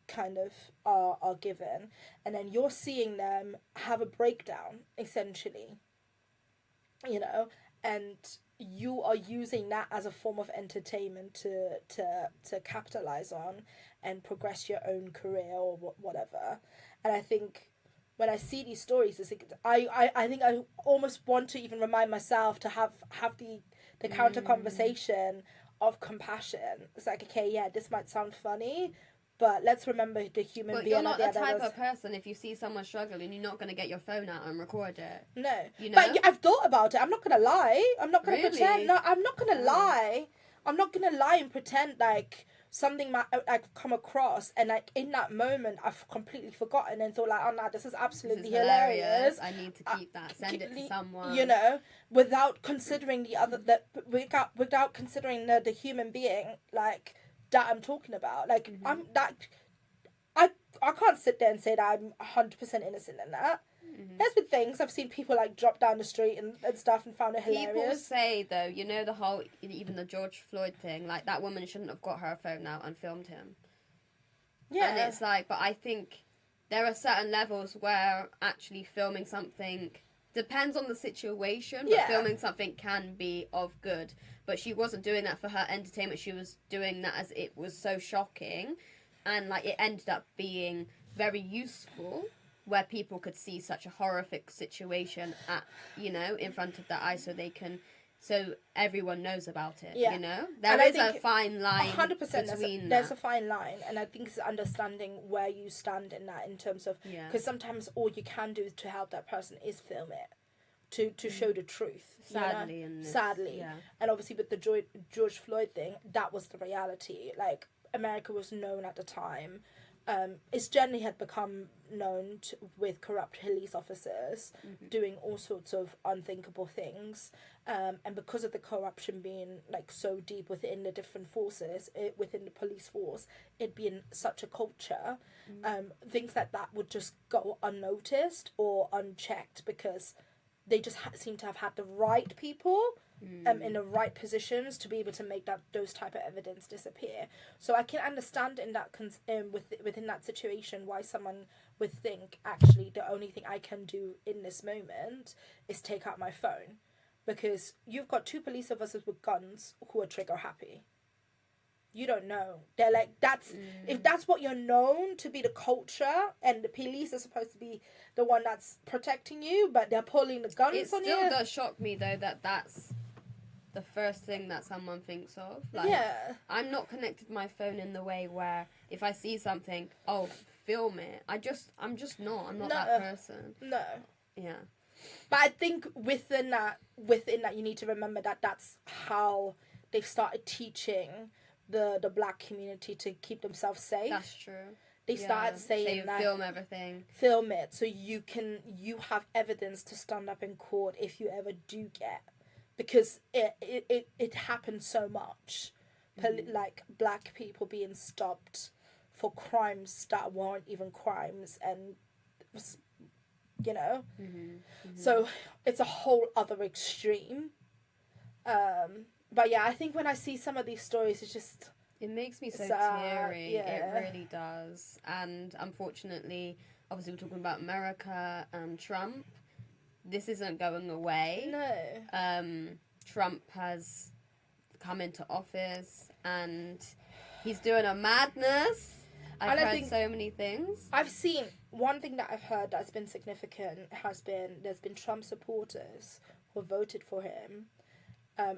Speaker 2: kind of are given. And then you're seeing them have a breakdown, essentially. You know, and you are using that as a form of entertainment to capitalize on and progress your own career or whatever. And I think when I see these stories, I think I almost want to even remind myself to have the counter conversation of compassion. It's like, okay, yeah, this might sound funny, but let's remember the human being.
Speaker 1: But you're not the type of person, if you see someone struggling, you're not going to get your phone out and record it.
Speaker 2: No.
Speaker 1: You know?
Speaker 2: But I've thought about it. I'm not going to lie. I'm not going to
Speaker 1: Really?
Speaker 2: pretend. No, I'm not going to lie. I'm not going to lie and pretend like something I've come across, and like in that moment I've completely forgotten and thought like, oh no, this is absolutely hilarious.
Speaker 1: I need to keep that. Send it to someone.
Speaker 2: You know, without considering the other, without considering the human being like that I'm talking about. Like I can't sit there and say that I'm 100% innocent in that. There's been things I've seen people like drop down the street and stuff and found it hilarious.
Speaker 1: People say though, you know, the whole, even the George Floyd thing, like that woman shouldn't have got her phone out and filmed him. Yeah. And it's like, but I think there are certain levels where actually filming something depends on the situation, but filming something can be of good. But she wasn't doing that for her entertainment. She was doing that as it was so shocking, and like it ended up being very useful, where people could see such a horrific situation at, you know, in front of their eyes, so everyone knows about it. You know, there is a fine line. 100%,
Speaker 2: there's a fine line, and I think it's understanding where you stand in that, in terms of, because sometimes all you can do to help that person is film it, to show the truth.
Speaker 1: Sadly,
Speaker 2: you know? And obviously with the George Floyd thing, that was the reality. Like, America was known at the time. It's generally had become known with corrupt police officers doing all sorts of unthinkable things, and because of the corruption being like so deep within the different forces, within the police force, it being such a culture, things like that would just go unnoticed or unchecked because they just seem to have had the right people in the right positions to be able to make those type of evidence disappear. So I can understand in that within that situation why someone would think, actually the only thing I can do in this moment is take out my phone, because you've got two police officers with guns who are trigger happy. You don't know. They're like, if that's what you're known to be, the culture, and the police are supposed to be the one that's protecting you, but they're pulling the guns on you.
Speaker 1: It still does shock me though that that's the first thing that someone thinks of. Like, I'm not connected to my phone in the way where if I see something, oh, film it. I'm just not. I'm not that person.
Speaker 2: No.
Speaker 1: Yeah.
Speaker 2: But I think within that, you need to remember that that's how they've started teaching the black community to keep themselves safe.
Speaker 1: That's true.
Speaker 2: They started saying that
Speaker 1: film everything.
Speaker 2: Film it so you have evidence to stand up in court if you ever do get, because it happens so much. Like black people being stopped for crimes that weren't even crimes, and you know, so it's a whole other extreme. But yeah, I think when I see some of these stories,
Speaker 1: it makes me so teary. It really does. And unfortunately, obviously we're talking about America and Trump. This isn't going away.
Speaker 2: No.
Speaker 1: Trump has come into office and he's doing a madness. I've heard so many things.
Speaker 2: I've seen one thing that I've heard that's been significant has been there's been Trump supporters who voted for him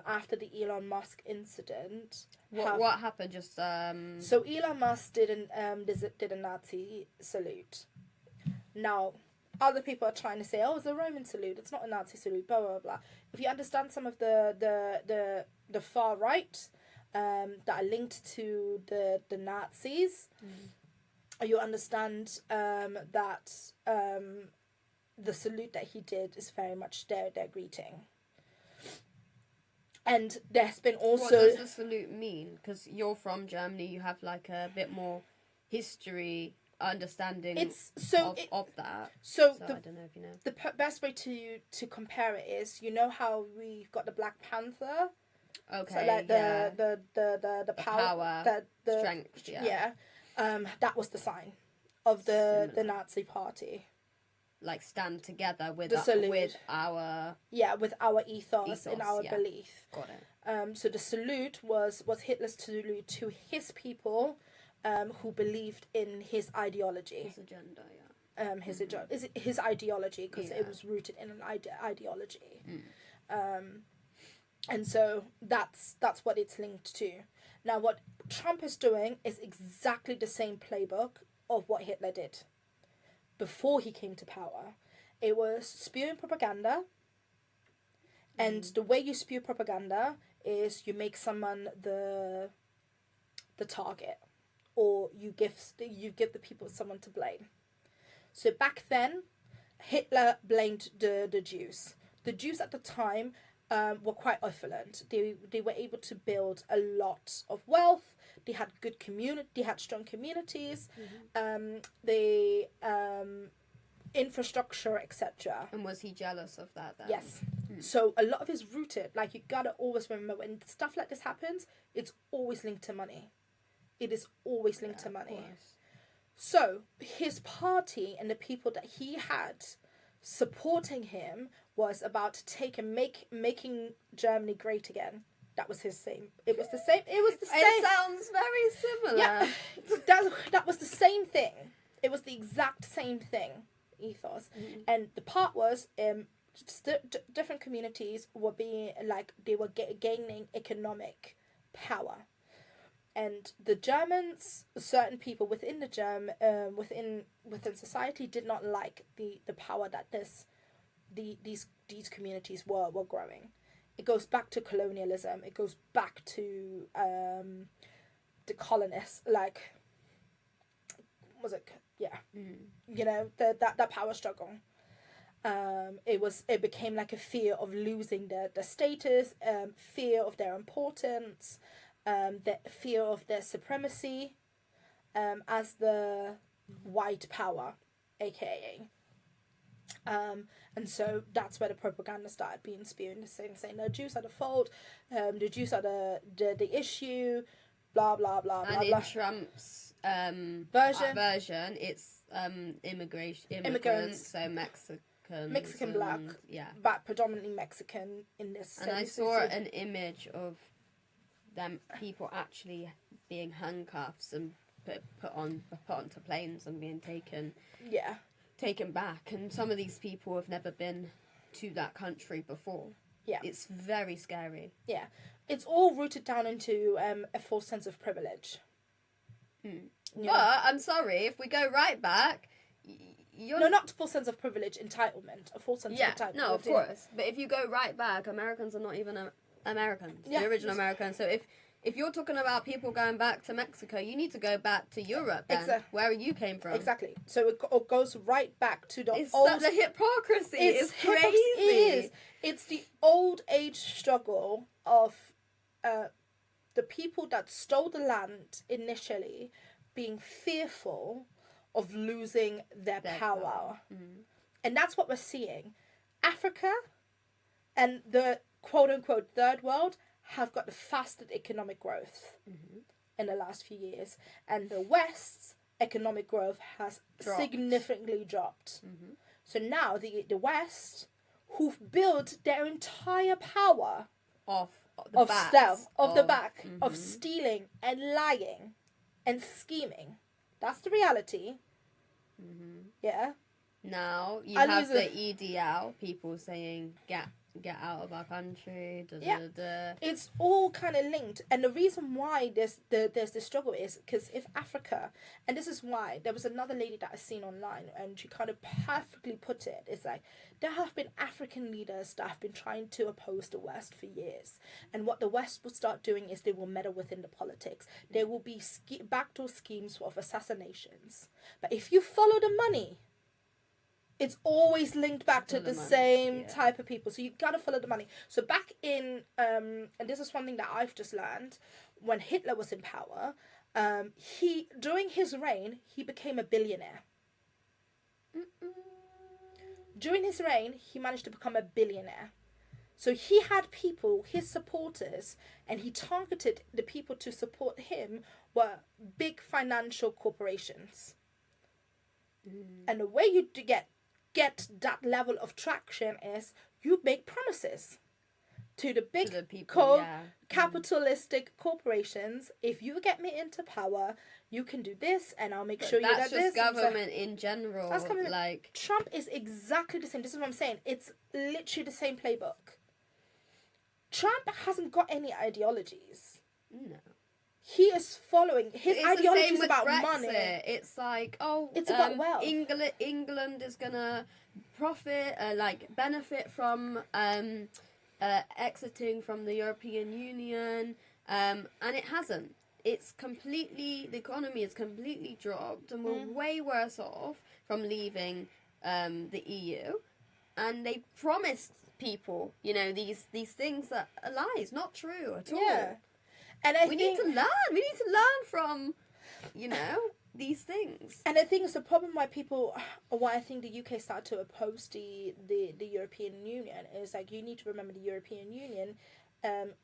Speaker 2: after the Elon Musk incident.
Speaker 1: What happened? Just
Speaker 2: So Elon Musk did a Nazi salute. Now, other people are trying to say, "Oh, it's a Roman salute. It's not a Nazi salute." Blah blah blah. If you understand some of the far right that are linked to the Nazis, you understand that the salute that he did is very much their greeting. And there's been also...
Speaker 1: What does the salute mean? Because you're from Germany, you have like a bit more history understanding of that. So I don't know if you know.
Speaker 2: The best way to compare it is, you know how we've got the Black Panther?
Speaker 1: Okay,
Speaker 2: so like the power, the
Speaker 1: strength,
Speaker 2: that was the sign of the Nazi party.
Speaker 1: Like stand together with our
Speaker 2: ethos and our belief.
Speaker 1: Got it.
Speaker 2: So the salute was Hitler's salute to his people, who believed in his ideology.
Speaker 1: His agenda,
Speaker 2: his ideology, because it was rooted in an ideology. And so that's what it's linked to. Now, what Trump is doing is exactly the same playbook of what Hitler did before he came to power. It was spewing propaganda. And the way you spew propaganda is you make someone the target, or you give the people someone to blame. So back then, Hitler blamed the Jews. The Jews at the time were quite affluent. They were able to build a lot of wealth. They had they had strong communities. Infrastructure, etc.
Speaker 1: And was he jealous of that then?
Speaker 2: Yes. So a lot of it's rooted. Like, you gotta always remember, when stuff like this happens, it's always linked to money. It is always linked to money. So his party and the people that he had supporting him was about making Germany great again. That was his same. It was the same.
Speaker 1: It sounds very similar.
Speaker 2: Yeah, that was the same thing. It was the exact same thing, ethos. And the part was different communities were being they were gaining economic power. And the Germans, certain people within the within society, did not like the power that these communities were growing. It goes back to colonialism. It goes back to the colonists. You know, that power struggle. It became like a fear of losing their status, fear of their importance. The fear of their supremacy as the white power, aka. And so that's where the propaganda started being spewed, saying the Jews are the fault, the Jews are the issue, blah blah blah blah.
Speaker 1: And
Speaker 2: blah.
Speaker 1: in Trump's version, it's immigrants, so
Speaker 2: Mexican black, but predominantly Mexican in this.
Speaker 1: And I saw an image of them people actually being handcuffs and put onto planes and being taken back, and some of these people have never been to that country before. It's very scary. It's
Speaker 2: all rooted down into a false sense of privilege.
Speaker 1: But I'm sorry, if we go right back,
Speaker 2: not full sense of privilege, entitlement, a full sense of entitlement.
Speaker 1: No, of course, but if you go right back, Americans are not even Americans, the original Americans. So if you're talking about people going back to Mexico, you need to go back to Europe then, where you came from.
Speaker 2: Exactly. So it goes right back to the
Speaker 1: old... It's such a hypocrisy. It's crazy.
Speaker 2: It is. It's the old age struggle of the people that stole the land initially being fearful of losing their power. And that's what we're seeing. Africa and the quote-unquote third world have got the fastest economic growth in the last few years. And the West's economic growth has significantly dropped. So now the West, who've built their entire power of stealth, of stealing and lying and scheming, That's the reality.
Speaker 1: Mm-hmm.
Speaker 2: Yeah.
Speaker 1: Now you
Speaker 2: I
Speaker 1: have
Speaker 2: lose
Speaker 1: the EDL people saying get out of our country. Da,
Speaker 2: Yeah.
Speaker 1: da, da.
Speaker 2: It's all kind of linked, and the reason why there's this struggle is because if Africa, and this is why there was another lady that I seen online, and she kind of perfectly put it. It's like there have been African leaders that have been trying to oppose the West for years, and what the West will start doing is they will meddle within the politics. There will be backdoor schemes of assassinations, but if you follow the money, it's always linked back to the same type of people. So you gotta follow the money. So back in and this is one thing that I've just learned, when Hitler was in power, he during his reign he became a billionaire. During his reign, he managed to become a billionaire. So he had people, his supporters, and he targeted the people to support him were big financial corporations. And the way you get that level of traction is you make promises to the big capitalistic corporations. If you get me into power, you can do this, and I'll make sure you get this.
Speaker 1: That's just government in general.
Speaker 2: That's government.
Speaker 1: Like
Speaker 2: Trump is exactly the same. This is what I'm saying. It's literally the same playbook. Trump hasn't got any ideologies.
Speaker 1: No.
Speaker 2: He is following his ideology is about
Speaker 1: Brexit.
Speaker 2: money.
Speaker 1: It's like, oh,
Speaker 2: it's about wealth.
Speaker 1: England is gonna benefit from exiting from the European Union, and it hasn't. It's completely, the economy is completely dropped, and we're way worse off from leaving the EU. And they promised people, these things that are lies, not true at all.
Speaker 2: Yeah. And
Speaker 1: we need to learn. We need to learn from, these things.
Speaker 2: And I think it's the problem why I think the UK started to oppose the European Union is like, you need to remember the European Union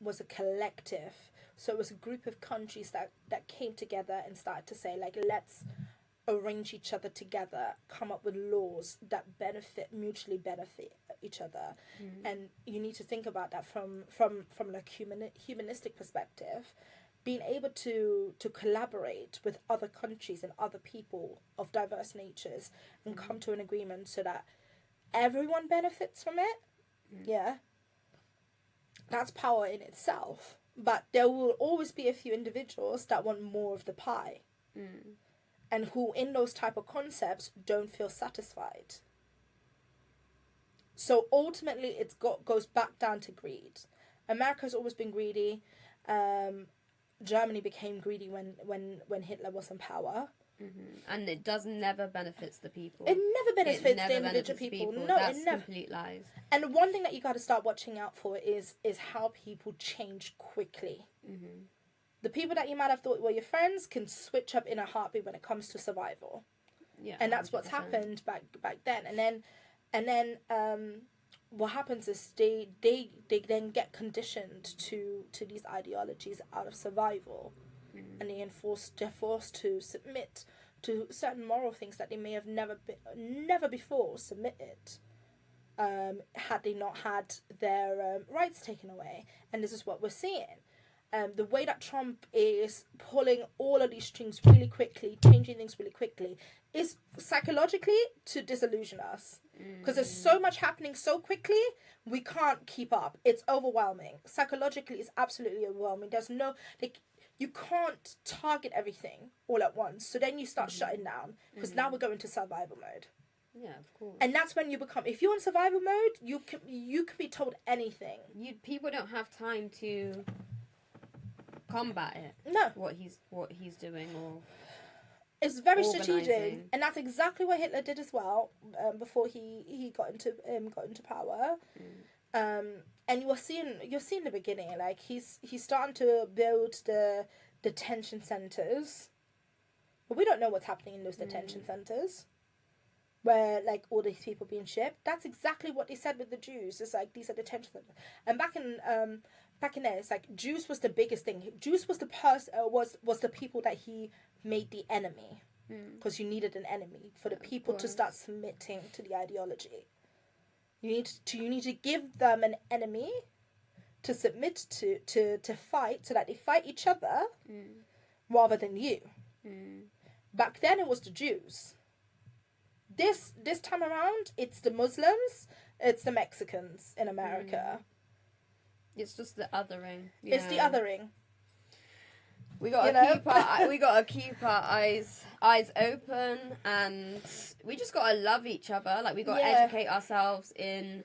Speaker 2: was a collective. So it was a group of countries that came together and started to say, like, let's arrange each other together, come up with laws that mutually benefit each other. And you need to think about that from like humanistic perspective, being able to collaborate with other countries and other people of diverse natures and come to an agreement so that everyone benefits from it. Yeah, that's power in itself. But there will always be a few individuals that want more of the pie. And who in those type of concepts don't feel satisfied. So ultimately it goes back down to greed. America's always been greedy. Germany became greedy when Hitler was in power.
Speaker 1: And it never benefits the people.
Speaker 2: It never benefits the individual people. No,
Speaker 1: that's
Speaker 2: it never.
Speaker 1: Complete lies.
Speaker 2: And one thing that you got to start watching out for is how people change quickly. The people that you might have thought were your friends can switch up in a heartbeat when it comes to survival.
Speaker 1: Yeah,
Speaker 2: and that's
Speaker 1: 100%.
Speaker 2: What's happened back then. And then what happens is they then get conditioned to these ideologies out of survival, and they're forced to submit to certain moral things that they may have never before submitted. Had they not had their rights taken away. And this is what we're seeing. The way that Trump is pulling all of these strings really quickly, changing things really quickly, is psychologically to disillusion us. Because there's so much happening so quickly, we can't keep up. It's overwhelming. Psychologically, it's absolutely overwhelming. There's no... you can't target everything all at once. So then you start shutting down. Because now we're going to survival mode.
Speaker 1: Yeah, of course.
Speaker 2: And that's when you become... If you're in survival mode, you can be told anything.
Speaker 1: People don't have time to combat it.
Speaker 2: No.
Speaker 1: What he's doing or
Speaker 2: it's very strategic, and that's exactly what Hitler did as well. Before he got into power, and you're seeing the beginning. Like he's starting to build the detention centers, but we don't know what's happening in those detention centers, where like all these people being shipped. That's exactly what they said with the Jews. It's like these are detention centers, and back in there, it's like Jews was the biggest thing. Jews was the was the people that he made the enemy, because you needed an enemy for the people to start submitting to the ideology. You need to give them an enemy to submit to fight, so that they fight each other rather than you. Back then it was the Jews. This time around, it's the Muslims, it's the Mexicans in America.
Speaker 1: It's just the othering.
Speaker 2: It's the othering.
Speaker 1: We gotta keep our eyes open, and we just gotta love each other. Like, we gotta educate ourselves in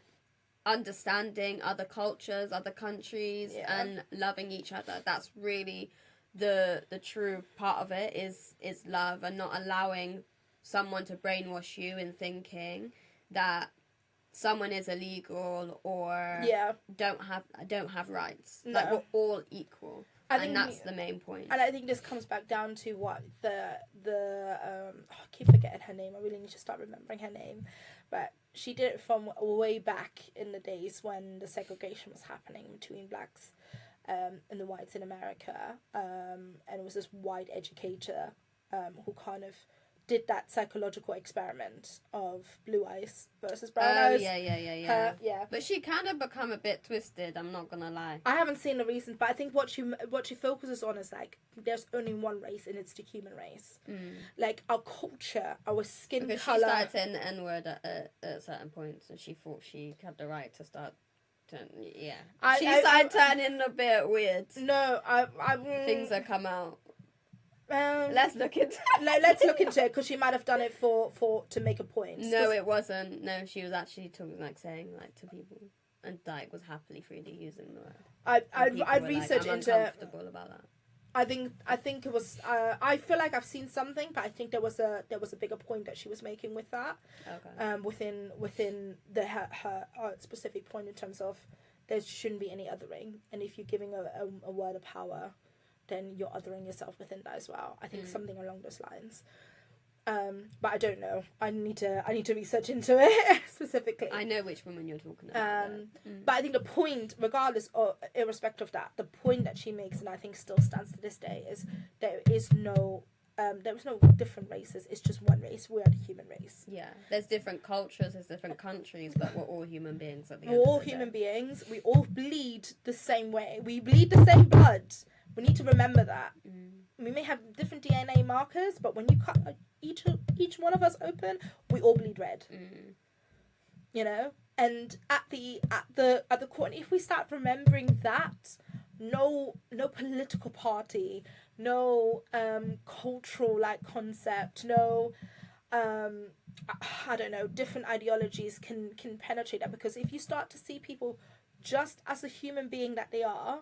Speaker 1: understanding other cultures, other countries, and loving each other. That's really the true part of it, is love, and not allowing someone to brainwash you in thinking that someone is illegal or don't have rights. No. Like, we're all equal. And that's the main point.
Speaker 2: And I think this comes back down to what I keep forgetting her name. I really need to start remembering her name. But she did it from way back in the days when the segregation was happening between blacks and the whites in America. And it was this white educator who kind of did that psychological experiment of blue eyes versus brown eyes.
Speaker 1: Yeah. But she kind of become a bit twisted, I'm not gonna lie.
Speaker 2: I haven't seen the reasons, but I think what she focuses on is, like, there's only one race, and it's the human race. Like, our culture, our skin
Speaker 1: because
Speaker 2: colour.
Speaker 1: She started saying the N-word at certain points, and she thought she had the right to start. She started turning a bit weird.
Speaker 2: No,
Speaker 1: things that come out. Let's look into it.
Speaker 2: Let's look into it, because she might have done it to make a point.
Speaker 1: No, it wasn't. No, she was actually talking, like, saying, like, to people, and, like, was happily freely using the word.
Speaker 2: I'd research
Speaker 1: like, I'm
Speaker 2: into
Speaker 1: uncomfortable about that.
Speaker 2: I think it was. I feel like I've seen something, but I think there was a bigger point that she was making with that.
Speaker 1: Okay.
Speaker 2: Within her specific point in terms of there shouldn't be any othering, and if you're giving a word of power, then you're othering yourself within that as well. I think something along those lines. But I don't know. I need to research into it specifically.
Speaker 1: I know which woman you're talking about.
Speaker 2: But I think the point, regardless or irrespective of that, the point that she makes, and I think still stands to this day, is there is no different races. It's just one race. We are the human race.
Speaker 1: Yeah, there's different cultures, there's different countries, but we're all human beings at the
Speaker 2: end
Speaker 1: of the day.
Speaker 2: We're all human beings. We all bleed the same way. We bleed the same blood. We need to remember that. We may have different DNA markers, but when you cut each one of us open, we all bleed red. You know, and at the core, if we start remembering that, no political party, no cultural like concept, no I don't know, different ideologies can penetrate that, because if you start to see people just as a human being that they are,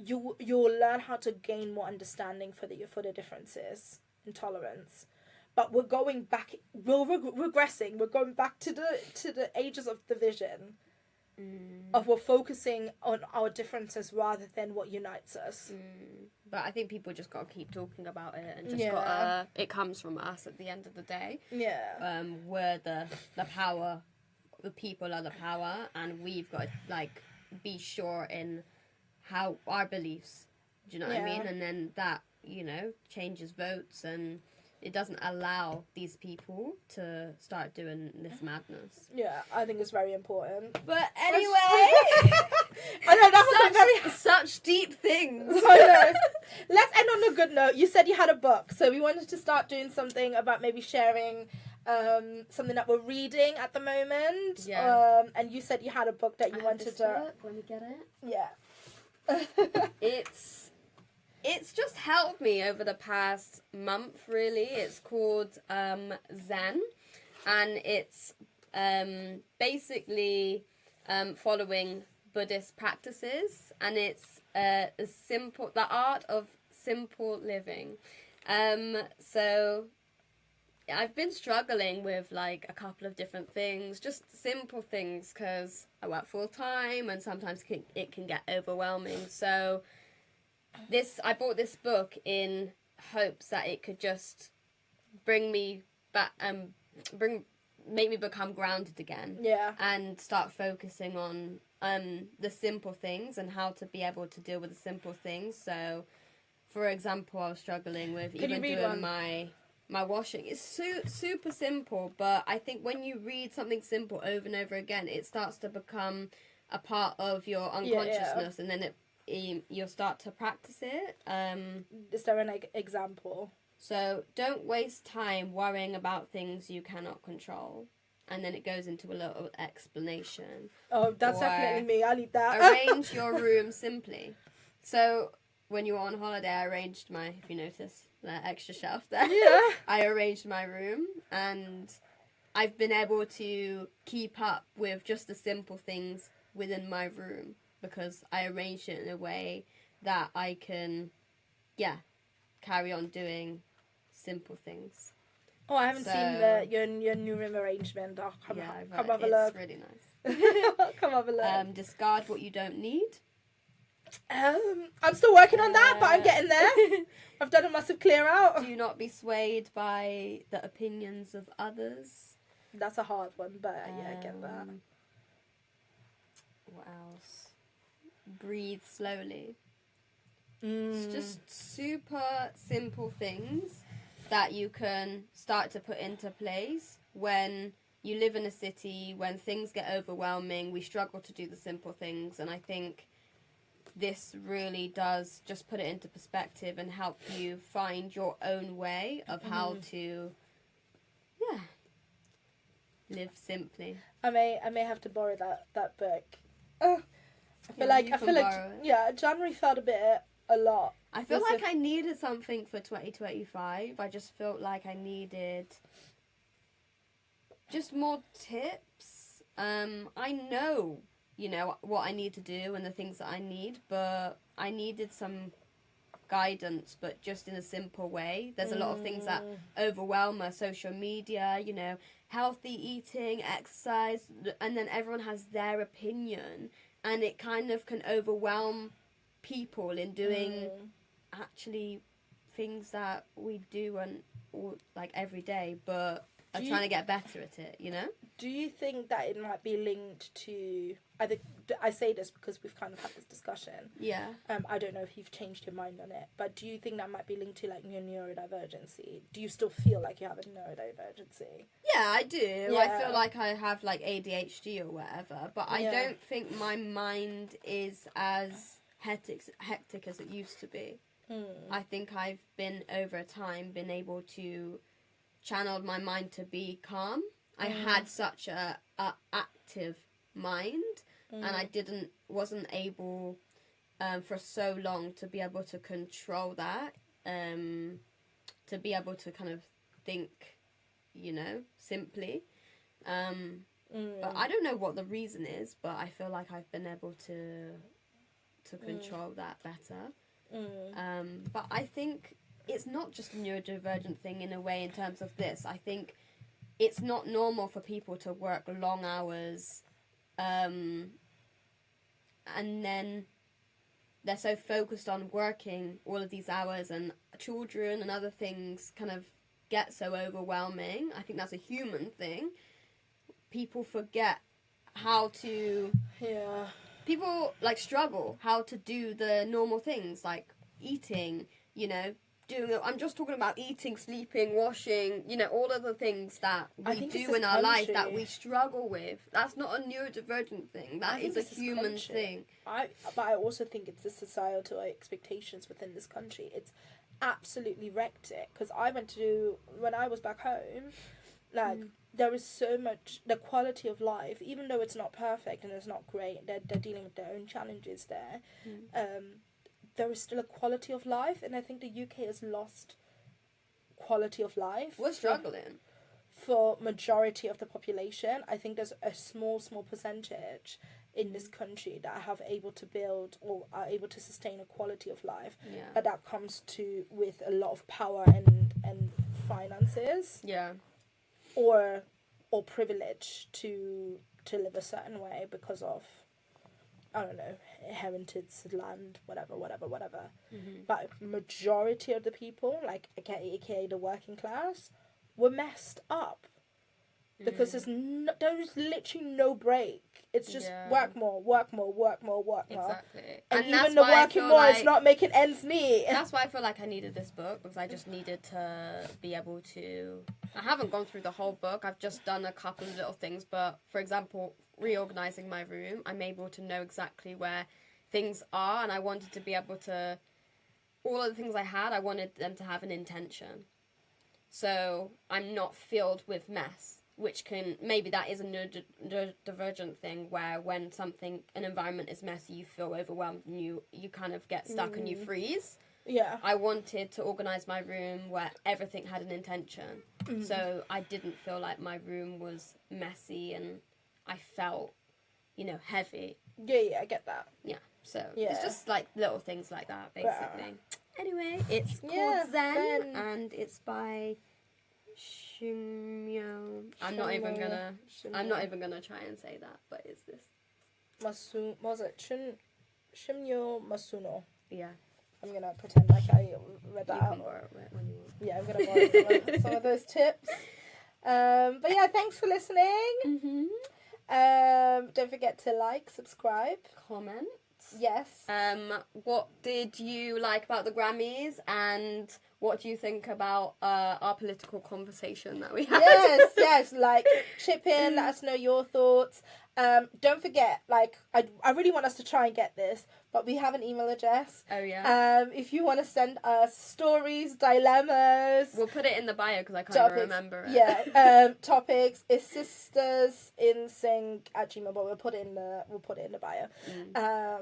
Speaker 2: you'll learn how to gain more understanding for the differences and tolerance. But we're going back. We're regressing. We're going back to the ages of division. Of we're focusing on our differences rather than what unites us.
Speaker 1: But I think people just gotta keep talking about it, and just gotta. It comes from us at the end of the day.
Speaker 2: Yeah.
Speaker 1: We're the power. The people are the power, and we've got to, like, be sure in how our beliefs, do you know what I mean? And then that, you know, changes votes, and it doesn't allow these people to start doing this madness.
Speaker 2: Yeah, I think it's very important.
Speaker 1: But anyway,
Speaker 2: I know that was
Speaker 1: such deep things.
Speaker 2: I know. Let's end on a good note. You said you had a book, so we wanted to start doing something about maybe sharing something that we're reading at the moment.
Speaker 1: Yeah.
Speaker 2: And you said you had a book that you wanted to.
Speaker 1: Let me get it.
Speaker 2: Yeah.
Speaker 1: It's just helped me over the past month, really. It's called Zen, and it's basically following Buddhist practices, and it's the art of simple living. So I've been struggling with, like, a couple of different things, just simple things, because I work full time and sometimes it can get overwhelming. So I bought this book in hopes that it could just bring me back, make me become grounded again.
Speaker 2: Yeah.
Speaker 1: And start focusing on the simple things and how to be able to deal with the simple things. So, for example, I was struggling with even doing my washing. It's super simple, but I think when you read something simple over and over again, it starts to become a part of your unconsciousness, and then you'll start to practice it.
Speaker 2: Is there an example?
Speaker 1: So don't waste time worrying about things you cannot control. And then it goes into a little explanation.
Speaker 2: Oh, that's
Speaker 1: Or
Speaker 2: definitely me. I need that.
Speaker 1: arrange your room simply. So when you were on holiday, I arranged my, if you notice, the extra shelf there.
Speaker 2: Yeah.
Speaker 1: I arranged my room, and I've been able to keep up with just the simple things within my room because I arranged it in a way that I can, carry on doing simple things.
Speaker 2: Oh, I haven't seen your new room arrangement. Oh, come have a look.
Speaker 1: It's really nice.
Speaker 2: Come have a look.
Speaker 1: Discard what you don't need.
Speaker 2: I'm still working on that, but I'm getting there. I've done a massive clear out.
Speaker 1: Do not be swayed by the opinions of others.
Speaker 2: That's a hard one, but yeah, I get that.
Speaker 1: What else? Breathe slowly.
Speaker 2: Mm.
Speaker 1: It's just super simple things that you can start to put into place when you live in a city, when things get overwhelming. We struggle to do the simple things, and I think this really does just put it into perspective and help you find your own way of how to live simply.
Speaker 2: I may have to borrow that book. I feel like January felt a lot.
Speaker 1: I feel like I needed something for 2025. I just felt like I needed just more tips. I know, what I need to do and the things that I need, but I needed some guidance, but just in a simple way. There's a lot of things that overwhelm us, social media, healthy eating, exercise, and then everyone has their opinion, and it kind of can overwhelm people in doing actually things that we do like every day, but are trying to get better at it,
Speaker 2: Do you think that it might be linked to, I say this because we've kind of had this discussion.
Speaker 1: Yeah.
Speaker 2: I don't know if you've changed your mind on it, but do you think that might be linked to like your neurodivergency? Do you still feel like you have a neurodivergency?
Speaker 1: Yeah, I do.
Speaker 2: Yeah.
Speaker 1: I feel like I have like ADHD or whatever, but I don't think my mind is as hectic as it used to be. I think I've been over time been able to channel my mind to be calm. I had such a active mind, and I wasn't able for so long to be able to control that, to be able to kind of think, simply. But I don't know what the reason is, but I feel like I've been able to control that better. But I think it's not just a neurodivergent thing in a way in terms of this. I think it's not normal for people to work long hours, and then they're so focused on working all of these hours, and children and other things kind of get so overwhelming. I think that's a human thing. People forget how to...
Speaker 2: Yeah.
Speaker 1: People, struggle how to do the normal things, like eating, I'm just talking about eating, sleeping, washing, all of the things that we do in our life that we struggle with. That's not a neurodivergent thing. That is a human thing.
Speaker 2: But I also think it's the societal expectations within this country. It's absolutely wrecked it. Because when I was back home, there is so much, the quality of life, even though it's not perfect and it's not great, they're dealing with their own challenges there. There is still a quality of life, and I think the UK has lost quality of life.
Speaker 1: We're struggling.
Speaker 2: For majority of the population. I think there's a small percentage in this country that have able to build or are able to sustain a quality of life.
Speaker 1: Yeah.
Speaker 2: But that comes with a lot of power and finances.
Speaker 1: Yeah.
Speaker 2: Or privilege to live a certain way because of, I don't know, inherited land, whatever. But majority of the people, aka the working class, were messed up. Because there is literally no break. It's just work more.
Speaker 1: Exactly.
Speaker 2: And even the working more is not making ends meet.
Speaker 1: That's why I feel like I needed this book, because I just needed to be able to... I haven't gone through the whole book. I've just done a couple of little things. But, for example, reorganising my room, I'm able to know exactly where things are. And I wanted to be able to all of the things I had, I wanted them to have an intention. So I'm not filled with mess, which can, maybe that is a neurodivergent thing where when an environment is messy, you feel overwhelmed and you kind of get stuck and you freeze.
Speaker 2: Yeah.
Speaker 1: I wanted to organise my room where everything had an intention. So I didn't feel like my room was messy and I felt, heavy.
Speaker 2: Yeah, I get that.
Speaker 1: Yeah. So it's just like little things like that, basically. Anyway, it's called Zen, and it's by hmmm. I'm not even gonna try and say that, but it's this.
Speaker 2: What was it? Shimyo Masuno.
Speaker 1: Yeah.
Speaker 2: I'm gonna pretend like I read that out.
Speaker 1: You can borrow it when you want.
Speaker 2: Yeah, I'm gonna borrow some of those tips. But yeah, thanks for listening. Don't forget to like, subscribe,
Speaker 1: comment.
Speaker 2: Yes.
Speaker 1: What did you like about the Grammys, and what do you think about our political conversation that we had?
Speaker 2: Yes. Like, chip in, let us know your thoughts. Don't forget, like, I really want us to try and get this, but we have an email address.
Speaker 1: Oh, yeah.
Speaker 2: If you want to send us stories, dilemmas.
Speaker 1: We'll put it in the bio because I can't remember it.
Speaker 2: Yeah. Topics is SistasnSync@gmail.com, but we'll put it in the bio.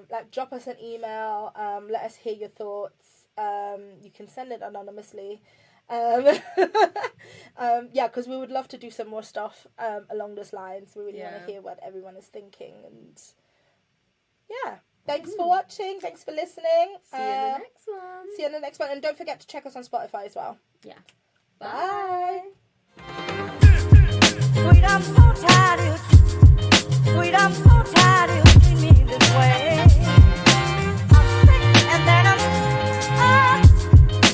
Speaker 2: Like, drop us an email. Let us hear your thoughts. You can send it anonymously. Because we would love to do some more stuff along those lines. We really want to hear what everyone is thinking, and thanks for watching, thanks for listening.
Speaker 1: See you in the next one.
Speaker 2: And don't forget to check us on Spotify as well.
Speaker 1: Yeah.
Speaker 2: Bye.
Speaker 3: Sweet, I'm so tired.